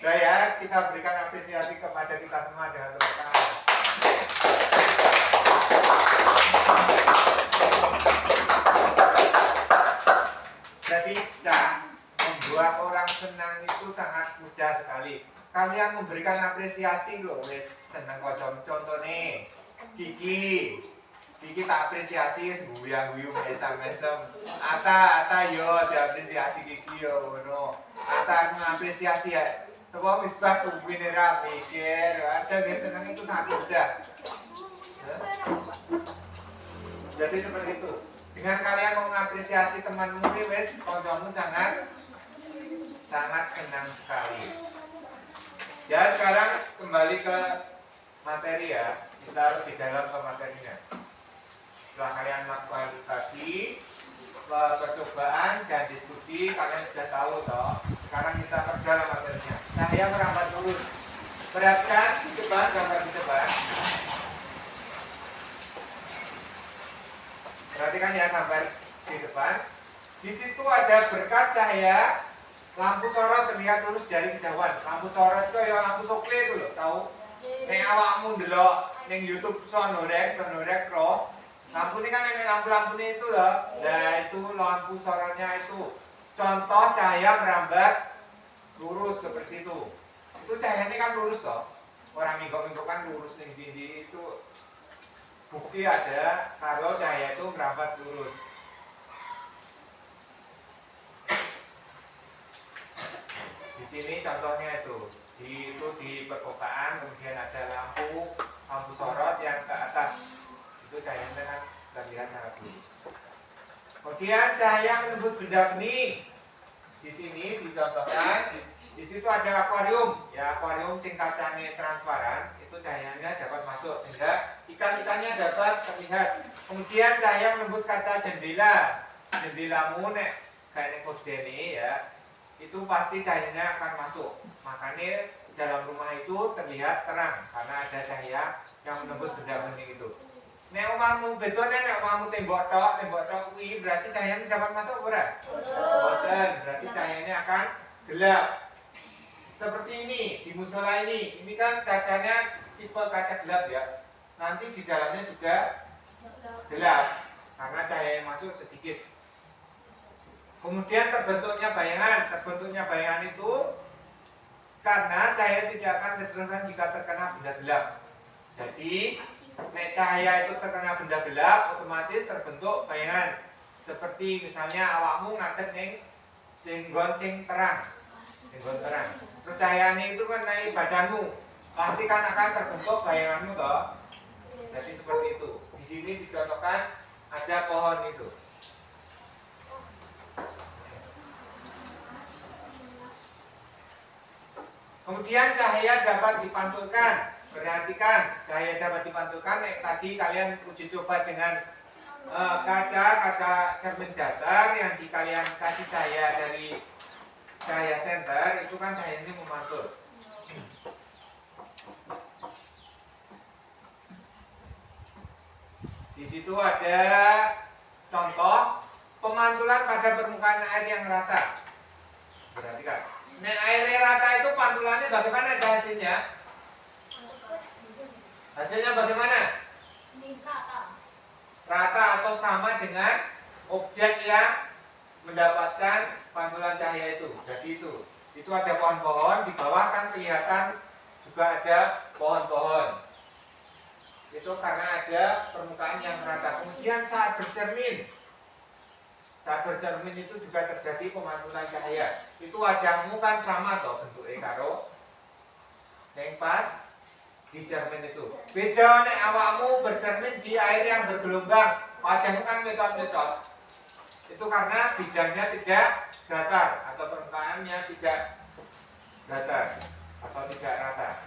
[SPEAKER 1] Nah ya, kita berikan apresiasi kepada kita semua dengan tepuk tangan. Jadi, membuat orang senang itu sangat mudah sekali. Kalian memberikan apresiasi loh, senang kok contohnya Kiki tak apresiasi guyang-guyu mesem-mesem. Ata yo diapresiasi Kiki yo ngono. Ata mengapresiasi ya. Coba Misbah sumpine ra mikir, ada dia senang itu sangat mudah. Jadi seperti itu. Dengan kalian mau mengapresiasi temanmu wes kancamu sangat senang sekali. Ya sekarang kembali ke materi ya. Kita harus di dalam ke materinya. Setelah kalian melakukan tadi percobaan dan diskusi, kalian sudah tahu toh. Sekarang kita perdalam materinya. Saya merambat lurus. Perhatikan di depan, gambar di depan. Perhatikan ya gambar di depan. Di situ ada berkat cahaya lampu sorot terlihat lurus dari kejauhan. Lampu sorot itu ya lampu sokle itu loh, tahu? Nek awakmu ndelok ning YouTube sonorek roh. Lampu ini kan nenek lampu-lampu ini itu loh. Nah itu lampu sorotnya itu. Contoh cahaya merambat lurus seperti itu. Itu cahayanya kan lurus toh. Orang minggu-minggu kan lurus ning dindi itu. Bukti ada kalau cahaya itu merambat lurus. Di sini contohnya itu di perkotaan, kemudian ada lampu sorot yang ke atas. Itu cahayanya kan terlihat sangat lurus. Kemudian cahaya menembus benda bening. Di sini dicontohkan, di situ ada akuarium, ya akuarium sing kacanya transparan, itu cahayanya dapat masuk sehingga ikan-ikannya dapat terlihat. Kemudian cahaya menembus kaca jendela, jendelamu nek kayak ini ya, itu pasti cahayanya akan masuk. Makanya dalam rumah itu terlihat terang karena ada cahaya yang menembus benda bening itu. Nek omahmu betone nek omahmu tembok tok kuwi berarti cahayanya dapat masuk ora? Boten, berarti cahayanya akan gelap. Seperti ini di musola ini kan kacanya tipe kaca gelap ya. Nanti di dalamnya juga gelap karena cahaya yang masuk sedikit. Kemudian terbentuknya bayangan itu karena cahaya tidak akan keterusan jika terkena benda gelap. Jadi nek cahaya itu terkena benda gelap, otomatis terbentuk bayangan. Seperti misalnya awakmu ngadeg ning jenggon sing terang. Terus cahayanya itu kan naik badanmu, pasti kan akan terbentuk bayanganmu toh. Jadi seperti itu. Di sini dicontohkan ada pohon itu. Kemudian cahaya dapat dipantulkan. Perhatikan, cahaya dapat dipantulkan. Tadi kalian uji coba dengan kaca cermin datar yang kalian kasih cahaya dari cahaya senter, itu kan cahaya ini memantul. Di situ ada contoh pemantulan pada permukaan air yang rata. Perhatikan. Nah, air rata itu pantulannya bagaimana hasilnya? Hasilnya bagaimana? Rata atau sama dengan objek yang mendapatkan pantulan cahaya itu. Jadi itu ada pohon-pohon, di bawah kan kelihatan juga ada pohon-pohon. Itu karena ada permukaan yang rata. Kemudian saat bercermin itu juga terjadi pemantulan cahaya. Itu wajahmu kan sama toh bentuknya karo yang pas di cermin itu. Beda nek awakmu bercermin di air yang bergelombang, wajahmu kan metot-metot. Itu karena bidangnya tidak datar atau permukaannya tidak datar atau tidak rata.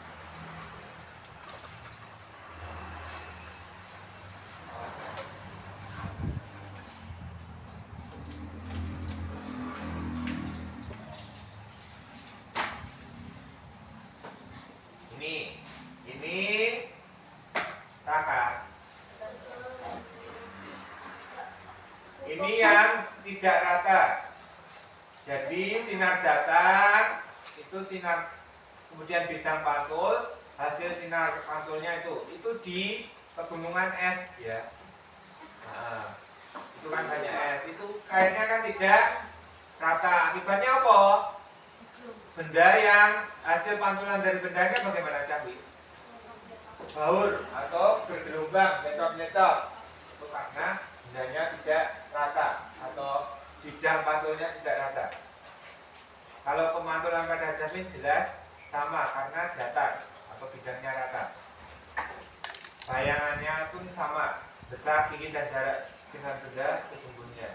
[SPEAKER 1] Ini rata. Ini yang tidak rata. Jadi sinar datar itu sinar, kemudian bidang pantul, hasil sinar pantulnya itu di pegunungan es ya. Nah, itu kan banyak es, itu airnya kan tidak rata. Akibatnya apa? Benda yang hasil pantulan dari bendanya bagaimana Cawi? Baur atau bergelombang, metot-metot. Itu karena bendanya tidak rata atau bidang pantulnya tidak rata. Kalau pemantulan pada cermin jelas sama karena datar atau bidangnya rata. Bayangannya pun sama, besar, tinggi dan jarak dengan benda sesungguhnya.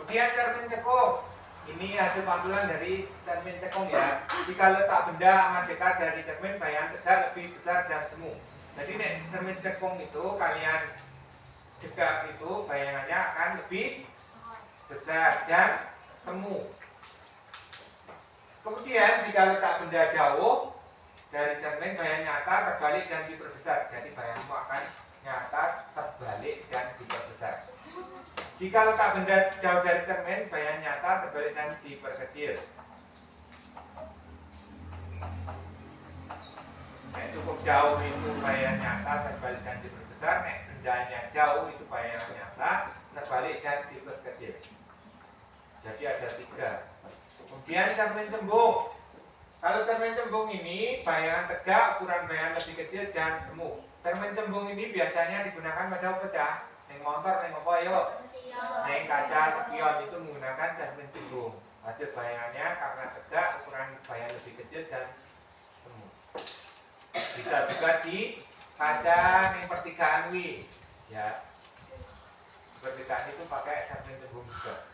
[SPEAKER 1] Kemudian cermin cekung. Ini hasil pantulan dari cermin cekung ya. Jika letak benda amat dekat dari cermin, bayangan tegak lebih besar dan semu. Jadi nek cermin cekung itu kalian dekat itu bayangannya akan lebih besar dan semu. Kemudian jika letak benda jauh dari cermin, bayangan nyata terbalik dan diperbesar. Jadi bayanganmu akan nyata terbalik dan diperbesar. Jika letak benda jauh dari cermin, bayangan nyata terbalik dan diperkecil. Nek cukup jauh itu bayangan nyata terbalik dan diperbesar. Nek bendanya jauh itu bayangan nyata terbalik dan diperkecil. Jadi ada 3. Kemudian cermin cembung. Kalau cermin cembung ini bayangan tegak, ukuran bayangan lebih kecil dan semu. Cermin cembung ini biasanya digunakan pada pecah. Neng motor, neng apa yo? Neng kaca spion itu menggunakan cermin cembung. Hasil bayangannya karena tegak, ukuran bayangan lebih kecil dan semu. Bisa juga di kaca neng pertigaan wi, ya. Pertigaan itu pakai cermin cembung juga.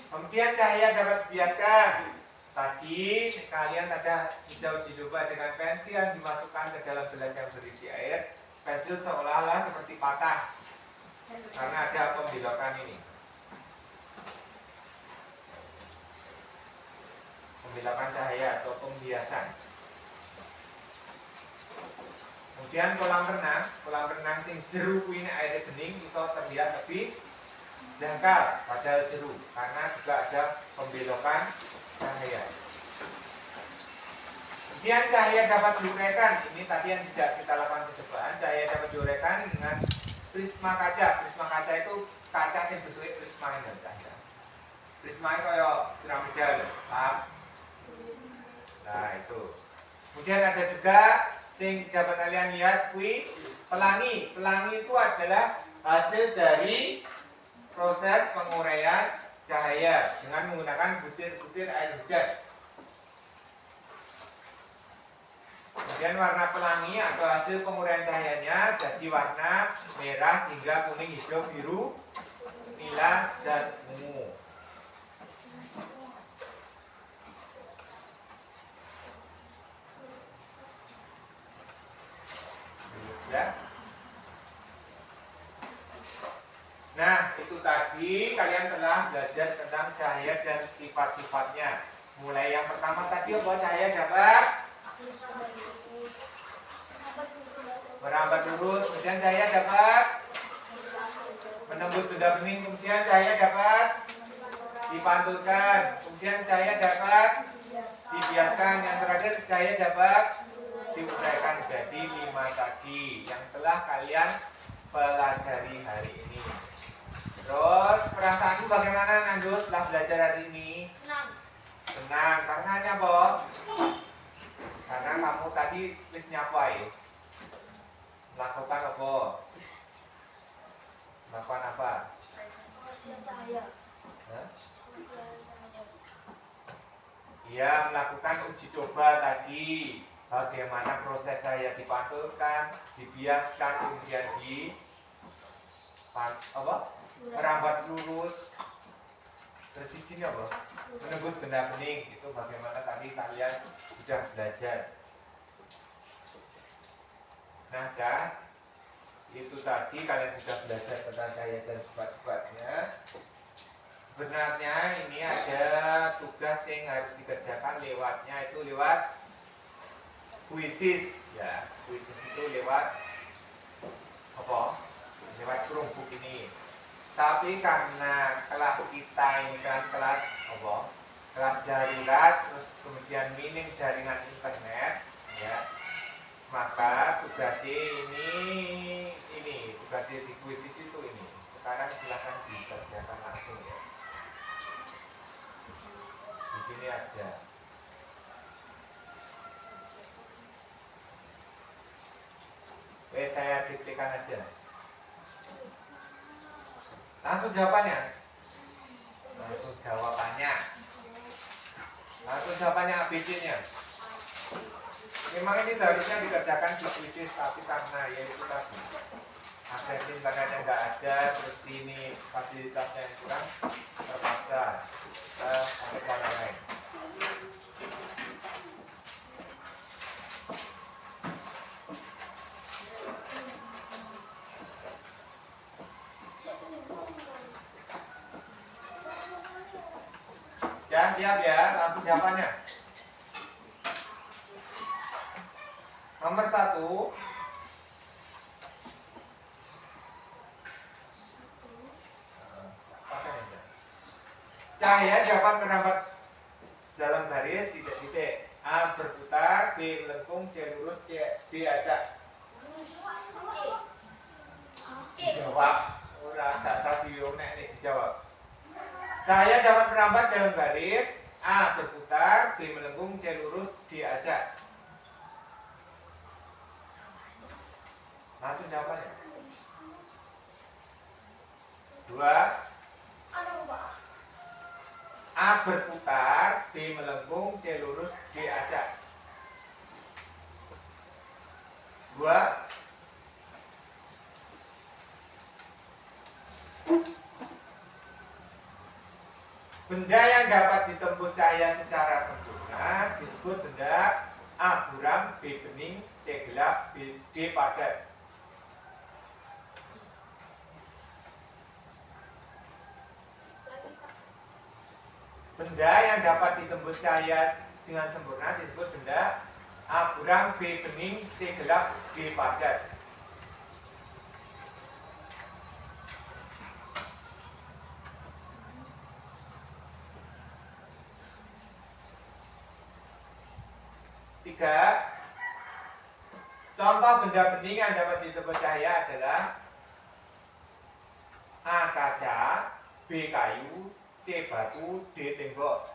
[SPEAKER 1] Kemudian cahaya dapat dibiaskan. Tadi kalian ada uji coba dengan pensil yang dimasukkan ke dalam gelas yang berisi air. Pensil seolah-olah seperti patah karena ada pembelokan ini. Pembelokan cahaya atau pembiasan. Kemudian kolam renang sing jeru kuwi nek aire bening iso terlihat lebih dangkal padahal jeru karena juga ada pembelokan cahaya. Kemudian cahaya dapat diuraikan. Ini tadi yang tidak kita lakukan percobaan. Cahaya dapat diuraikan dengan prisma kaca. Prisma kaca itu kaca yang bentuknya prisma ini kaca. Prisma itu kayak piramida, paham? Nah itu. Kemudian ada juga sing dapat kalian lihat kui pelangi. Pelangi itu adalah hasil dari proses penguraian cahaya dengan menggunakan butir-butir air hujan. Kemudian warna pelangi atau hasil penguraian cahayanya jadi warna merah hingga kuning, hijau, biru, nila, dan ungu. Ya. Nah, itu tadi kalian telah belajar tentang cahaya dan sifat-sifatnya. Mulai yang pertama tadi apa? Cahaya dapat merambat lurus, kemudian cahaya dapat menembus benda bening, kemudian cahaya dapat dipantulkan, kemudian cahaya dapat dibiaskan, yang terakhir cahaya dapat diuraikan. Jadi 5 tadi yang telah kalian pelajari hari ini. Terus perasaanmu bagaimana Nandus setelah belajar hari ini? Senang. Karena apa? Karena kamu tadi wis nyapai. Melakukan apa? Melakukan apa? Iya, melakukan uji coba tadi. Bagaimana proses saya dipantulkan, dibiaskan, kemudian merambat lurus. Terus di sini apa? Menembus benda bening. Itu bagaimana tadi kalian sudah belajar. Nah kan, itu tadi kalian sudah belajar tentang cahaya dan sifat-sifatnya. Sebenarnya ini ada tugas yang harus dikerjakan lewatnya itu lewat kuisis. Ya, kuisis itu lewat apa? Lewat Chromebook ini. Tapi karena kelas kita ini kan kelas apa? Kelas darurat, terus kemudian minim jaringan internet, ya. Maka tugasnya ini tugasnya di kuisis itu ini. Sekarang silahkan dikerjakan langsung ya. Di sini ada. Saya diktikan aja. Langsung jawabannya. Langsung jawabannya ABC-nya. Memang ini seharusnya dikerjakan di kuisis, tapi karena ya itu tadi akses internetnya nggak ada, terus ini fasilitasnya yang kurang, terpaksa kita pakai cara lain. Ya, siap ya, langsung jawabannya. Nomor 1. Cahaya dapat merambat dalam garis titik-titik. A berputar, B melengkung, C lurus, D acak. Dijawab. Ora data video nek dijawab. Cahaya dapat merambat dalam garis. A berputar, B melengkung, C lurus, D acak. Langsung jawabannya. 2. A berputar, B melengkung, C lurus, D acak. 2. Benda yang dapat ditembus cahaya secara sempurna disebut benda A buram, B bening, C gelap, D padat. Benda yang dapat ditembus cahaya dengan sempurna disebut benda A buram, B bening, C gelap, D padat. Tiga. Contoh benda bening yang dapat ditembus cahaya adalah A kaca, B kayu, C batu, D tembok.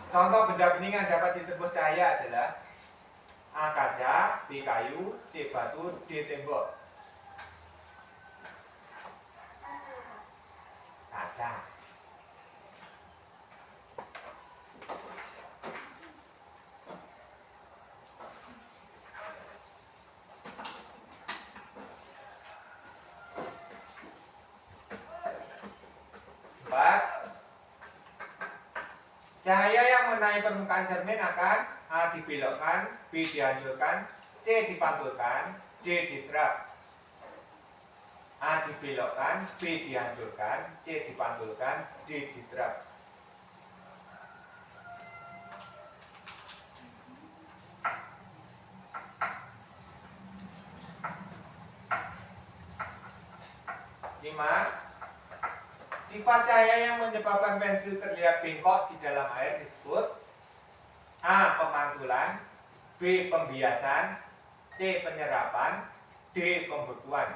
[SPEAKER 1] Contoh benda bening yang dapat ditembus cahaya adalah A kaca, B kayu, C batu, D tembok. Kaca. Cahaya yang mengenai permukaan cermin akan A dibelokkan, B dihancurkan, C dipantulkan, D diserap. A dibelokkan, B dihancurkan, C dipantulkan, D diserap. Lima. Sifat cahaya yang menyebabkan pensil terlihat bengkok di dalam air disebut A. Pemantulan, B. Pembiasan, C. Penyerapan, D. Pembekuan.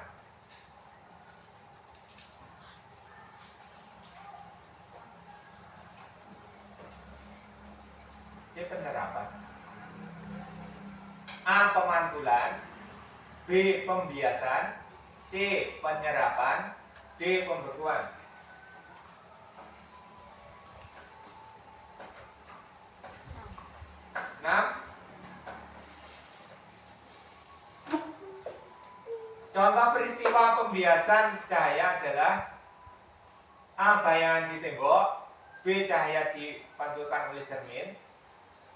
[SPEAKER 1] C. Penyerapan. A. Pemantulan, B. Pembiasan, C. Penyerapan, D. Pembekuan. 6. Contoh peristiwa pembiasan cahaya adalah A. Bayangan di tembok, B. Cahaya dipantulkan oleh cermin,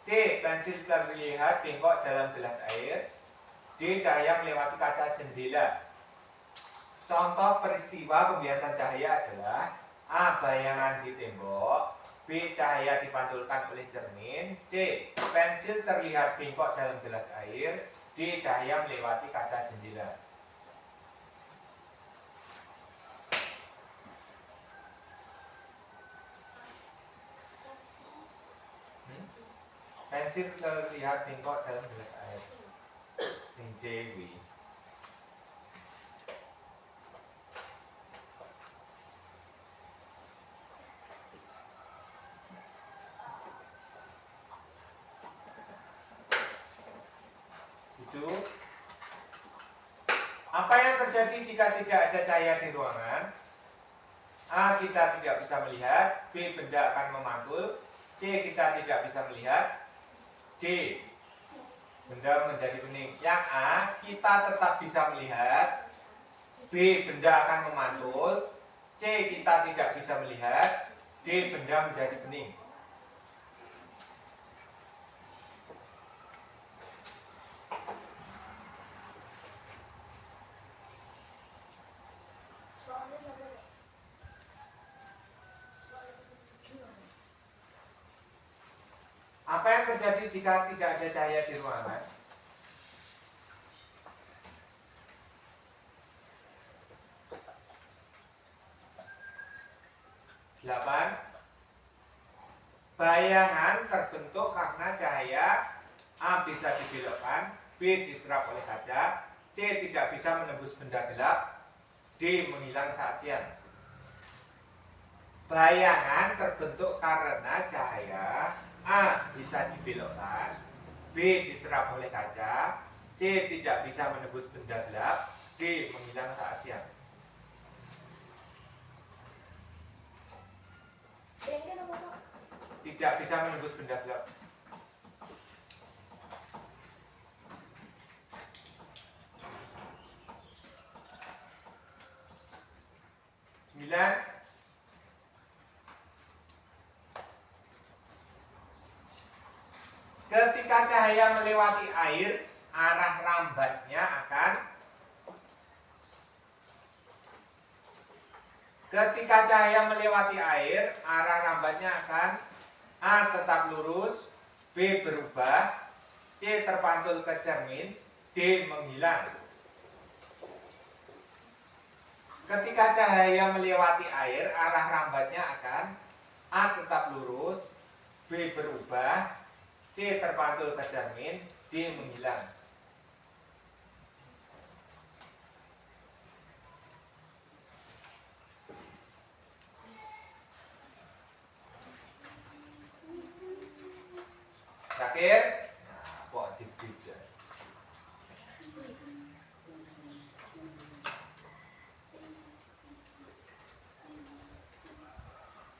[SPEAKER 1] C. Pensil terlihat bengkok dalam gelas air, D. Cahaya melewati kaca jendela. Contoh peristiwa pembiasan cahaya adalah A. Bayangan di tembok, B. Cahaya dipantulkan oleh cermin, C. Pensil terlihat bengkok dalam gelas air, D. Cahaya melewati kaca jendela. Pensil terlihat bengkok dalam gelas air. Yang C. Apa yang terjadi jika tidak ada cahaya di ruangan? A. Kita tidak bisa melihat, B. Benda akan memantul, C. Kita tidak bisa melihat, D. Benda menjadi bening. Yang A, kita tetap bisa melihat. B, benda akan memantul. C, kita tidak bisa melihat. D, benda menjadi bening.
[SPEAKER 2] Soalnya ada
[SPEAKER 1] Apa yang terjadi jika tidak ada cahaya di ruangan? Delapan. Bayangan terbentuk karena cahaya. A bisa dibelokkan, B diserap oleh kaca, C tidak bisa menembus benda gelap, D menghilang saat siang. Bayangan terbentuk karena cahaya. A bisa dibelokkan, B diserap oleh kaca, C tidak bisa menembus benda gelap, D menghilang saat siang. Tidak bisa menembus benda gelap. Sembilan. Ketika cahaya melewati air, arah rambatnya akan A. Tetap lurus, B. Berubah, C. Terpantul ke cermin, D. Menghilang. Ketika cahaya melewati air, arah rambatnya akan A. Tetap lurus, B. Berubah, C. Terpantul ke cermin, D. Menghilang. Terakhir, nah, kok dibeda.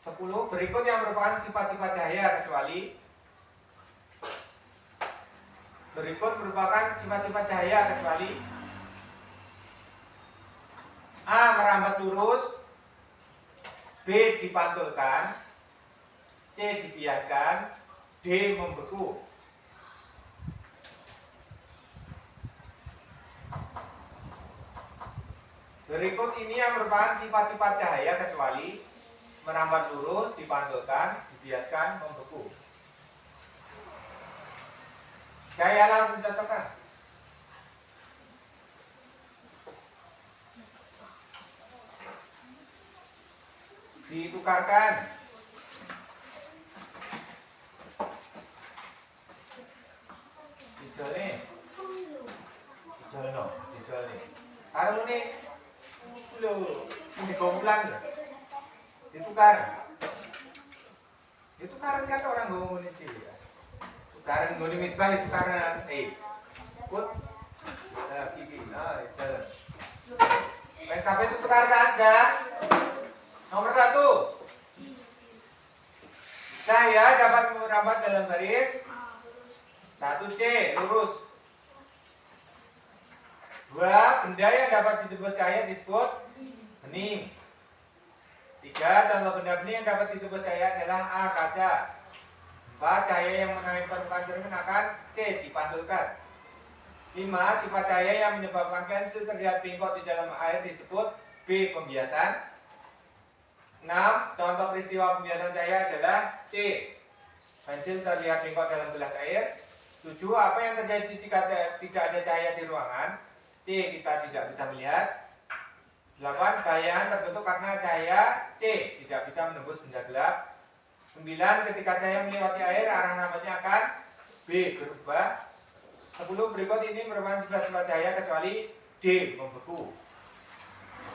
[SPEAKER 1] 10. Berikut yang merupakan sifat-sifat cahaya kecuali A. Merambat lurus, B. Dipantulkan, C. Dibiaskan, D. Membeku. Berikut ini yang merupakan sifat-sifat cahaya kecuali merambat lurus, dipantulkan, dibiaskan, membeku. Cahaya langsung cocokkan. Ditukarkan. Hijau nih. Hijau nih. Karo ini. Lho, ini gomblang lho. Ditukar. Ditukaran kan orang ngomong ini ya. Tukaran ngoni misbah itu karena put. Nah, gigi. Nah, jalan. PKB itu tukarkan ada. Nomor 1. Cahaya dapat merambat dalam garis 1C, lurus. 2. Benda yang dapat ditebus cahaya disebut bening. 3. Contoh benda bening yang dapat ditebus cahaya adalah A. Kaca. 4. Cahaya yang menarik permukaan cermin akan C. Dipantulkan. 5. Sifat cahaya yang menyebabkan pensil terlihat bengkok di dalam air disebut B. Pembiasan. 6. Contoh peristiwa pembiasan cahaya adalah C. Pensil terlihat bengkok dalam gelas air. 7. Apa yang terjadi jika tidak ada cahaya di ruangan? C. Kita tidak bisa melihat. 8. Bayangan terbentuk karena cahaya. C. Tidak bisa menembus benda gelap. 9. Ketika cahaya melewati air, arah rambatnya akan B. Berubah. 10. Berikut ini merupakan sifat-sifat cahaya kecuali D. Membeku.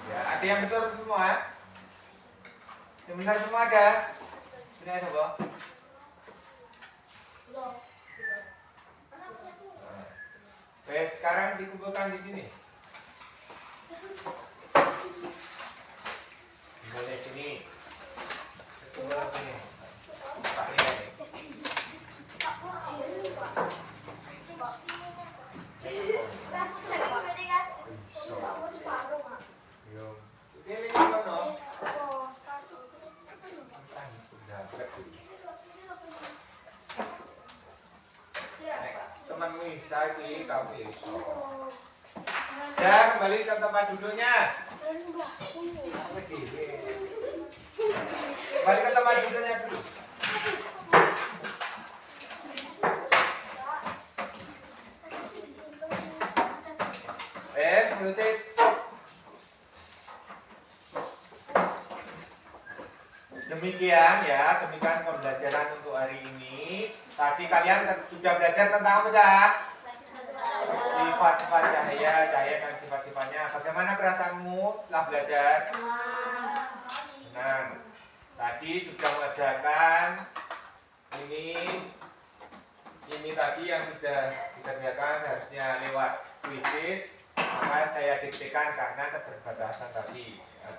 [SPEAKER 1] Ya, ada yang betul semua? Yang benar semua ada? Benar coba. Baik, sekarang dikumpulkan di sini. Mulai sini. Kumpul sini. Pak ini. bisa ini kamu iso. Ya, kembali ke tempat duduknya. Kembali ke tempat duduknya dulu. Menit. Demikian ya, demikian pembelajaran untuk hari ini. Tadi kalian sudah belajar tentang apa, Cak? Sifat-sifat cahaya, cahaya dan sifat-sifatnya. Bagaimana perasaanmu setelah belajar? Senang. Tadi sudah mengerjakan ini tadi yang sudah dikerjakan harusnya lewat kuisis, maka saya diktikan karena keterbatasan tadi. Ya.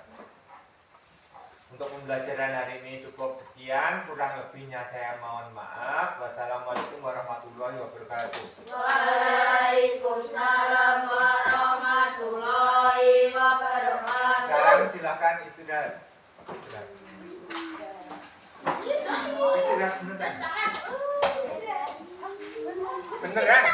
[SPEAKER 1] Untuk pembelajaran hari ini cukup sekian, kurang lebihnya saya mohon maaf. Wassalamualaikum warahmatullahi wabarakatuh.
[SPEAKER 3] Waalaikumsalam warahmatullahi wabarakatuh.
[SPEAKER 1] Sekarang silakan istirahat. Istirahat beneran. Beneran.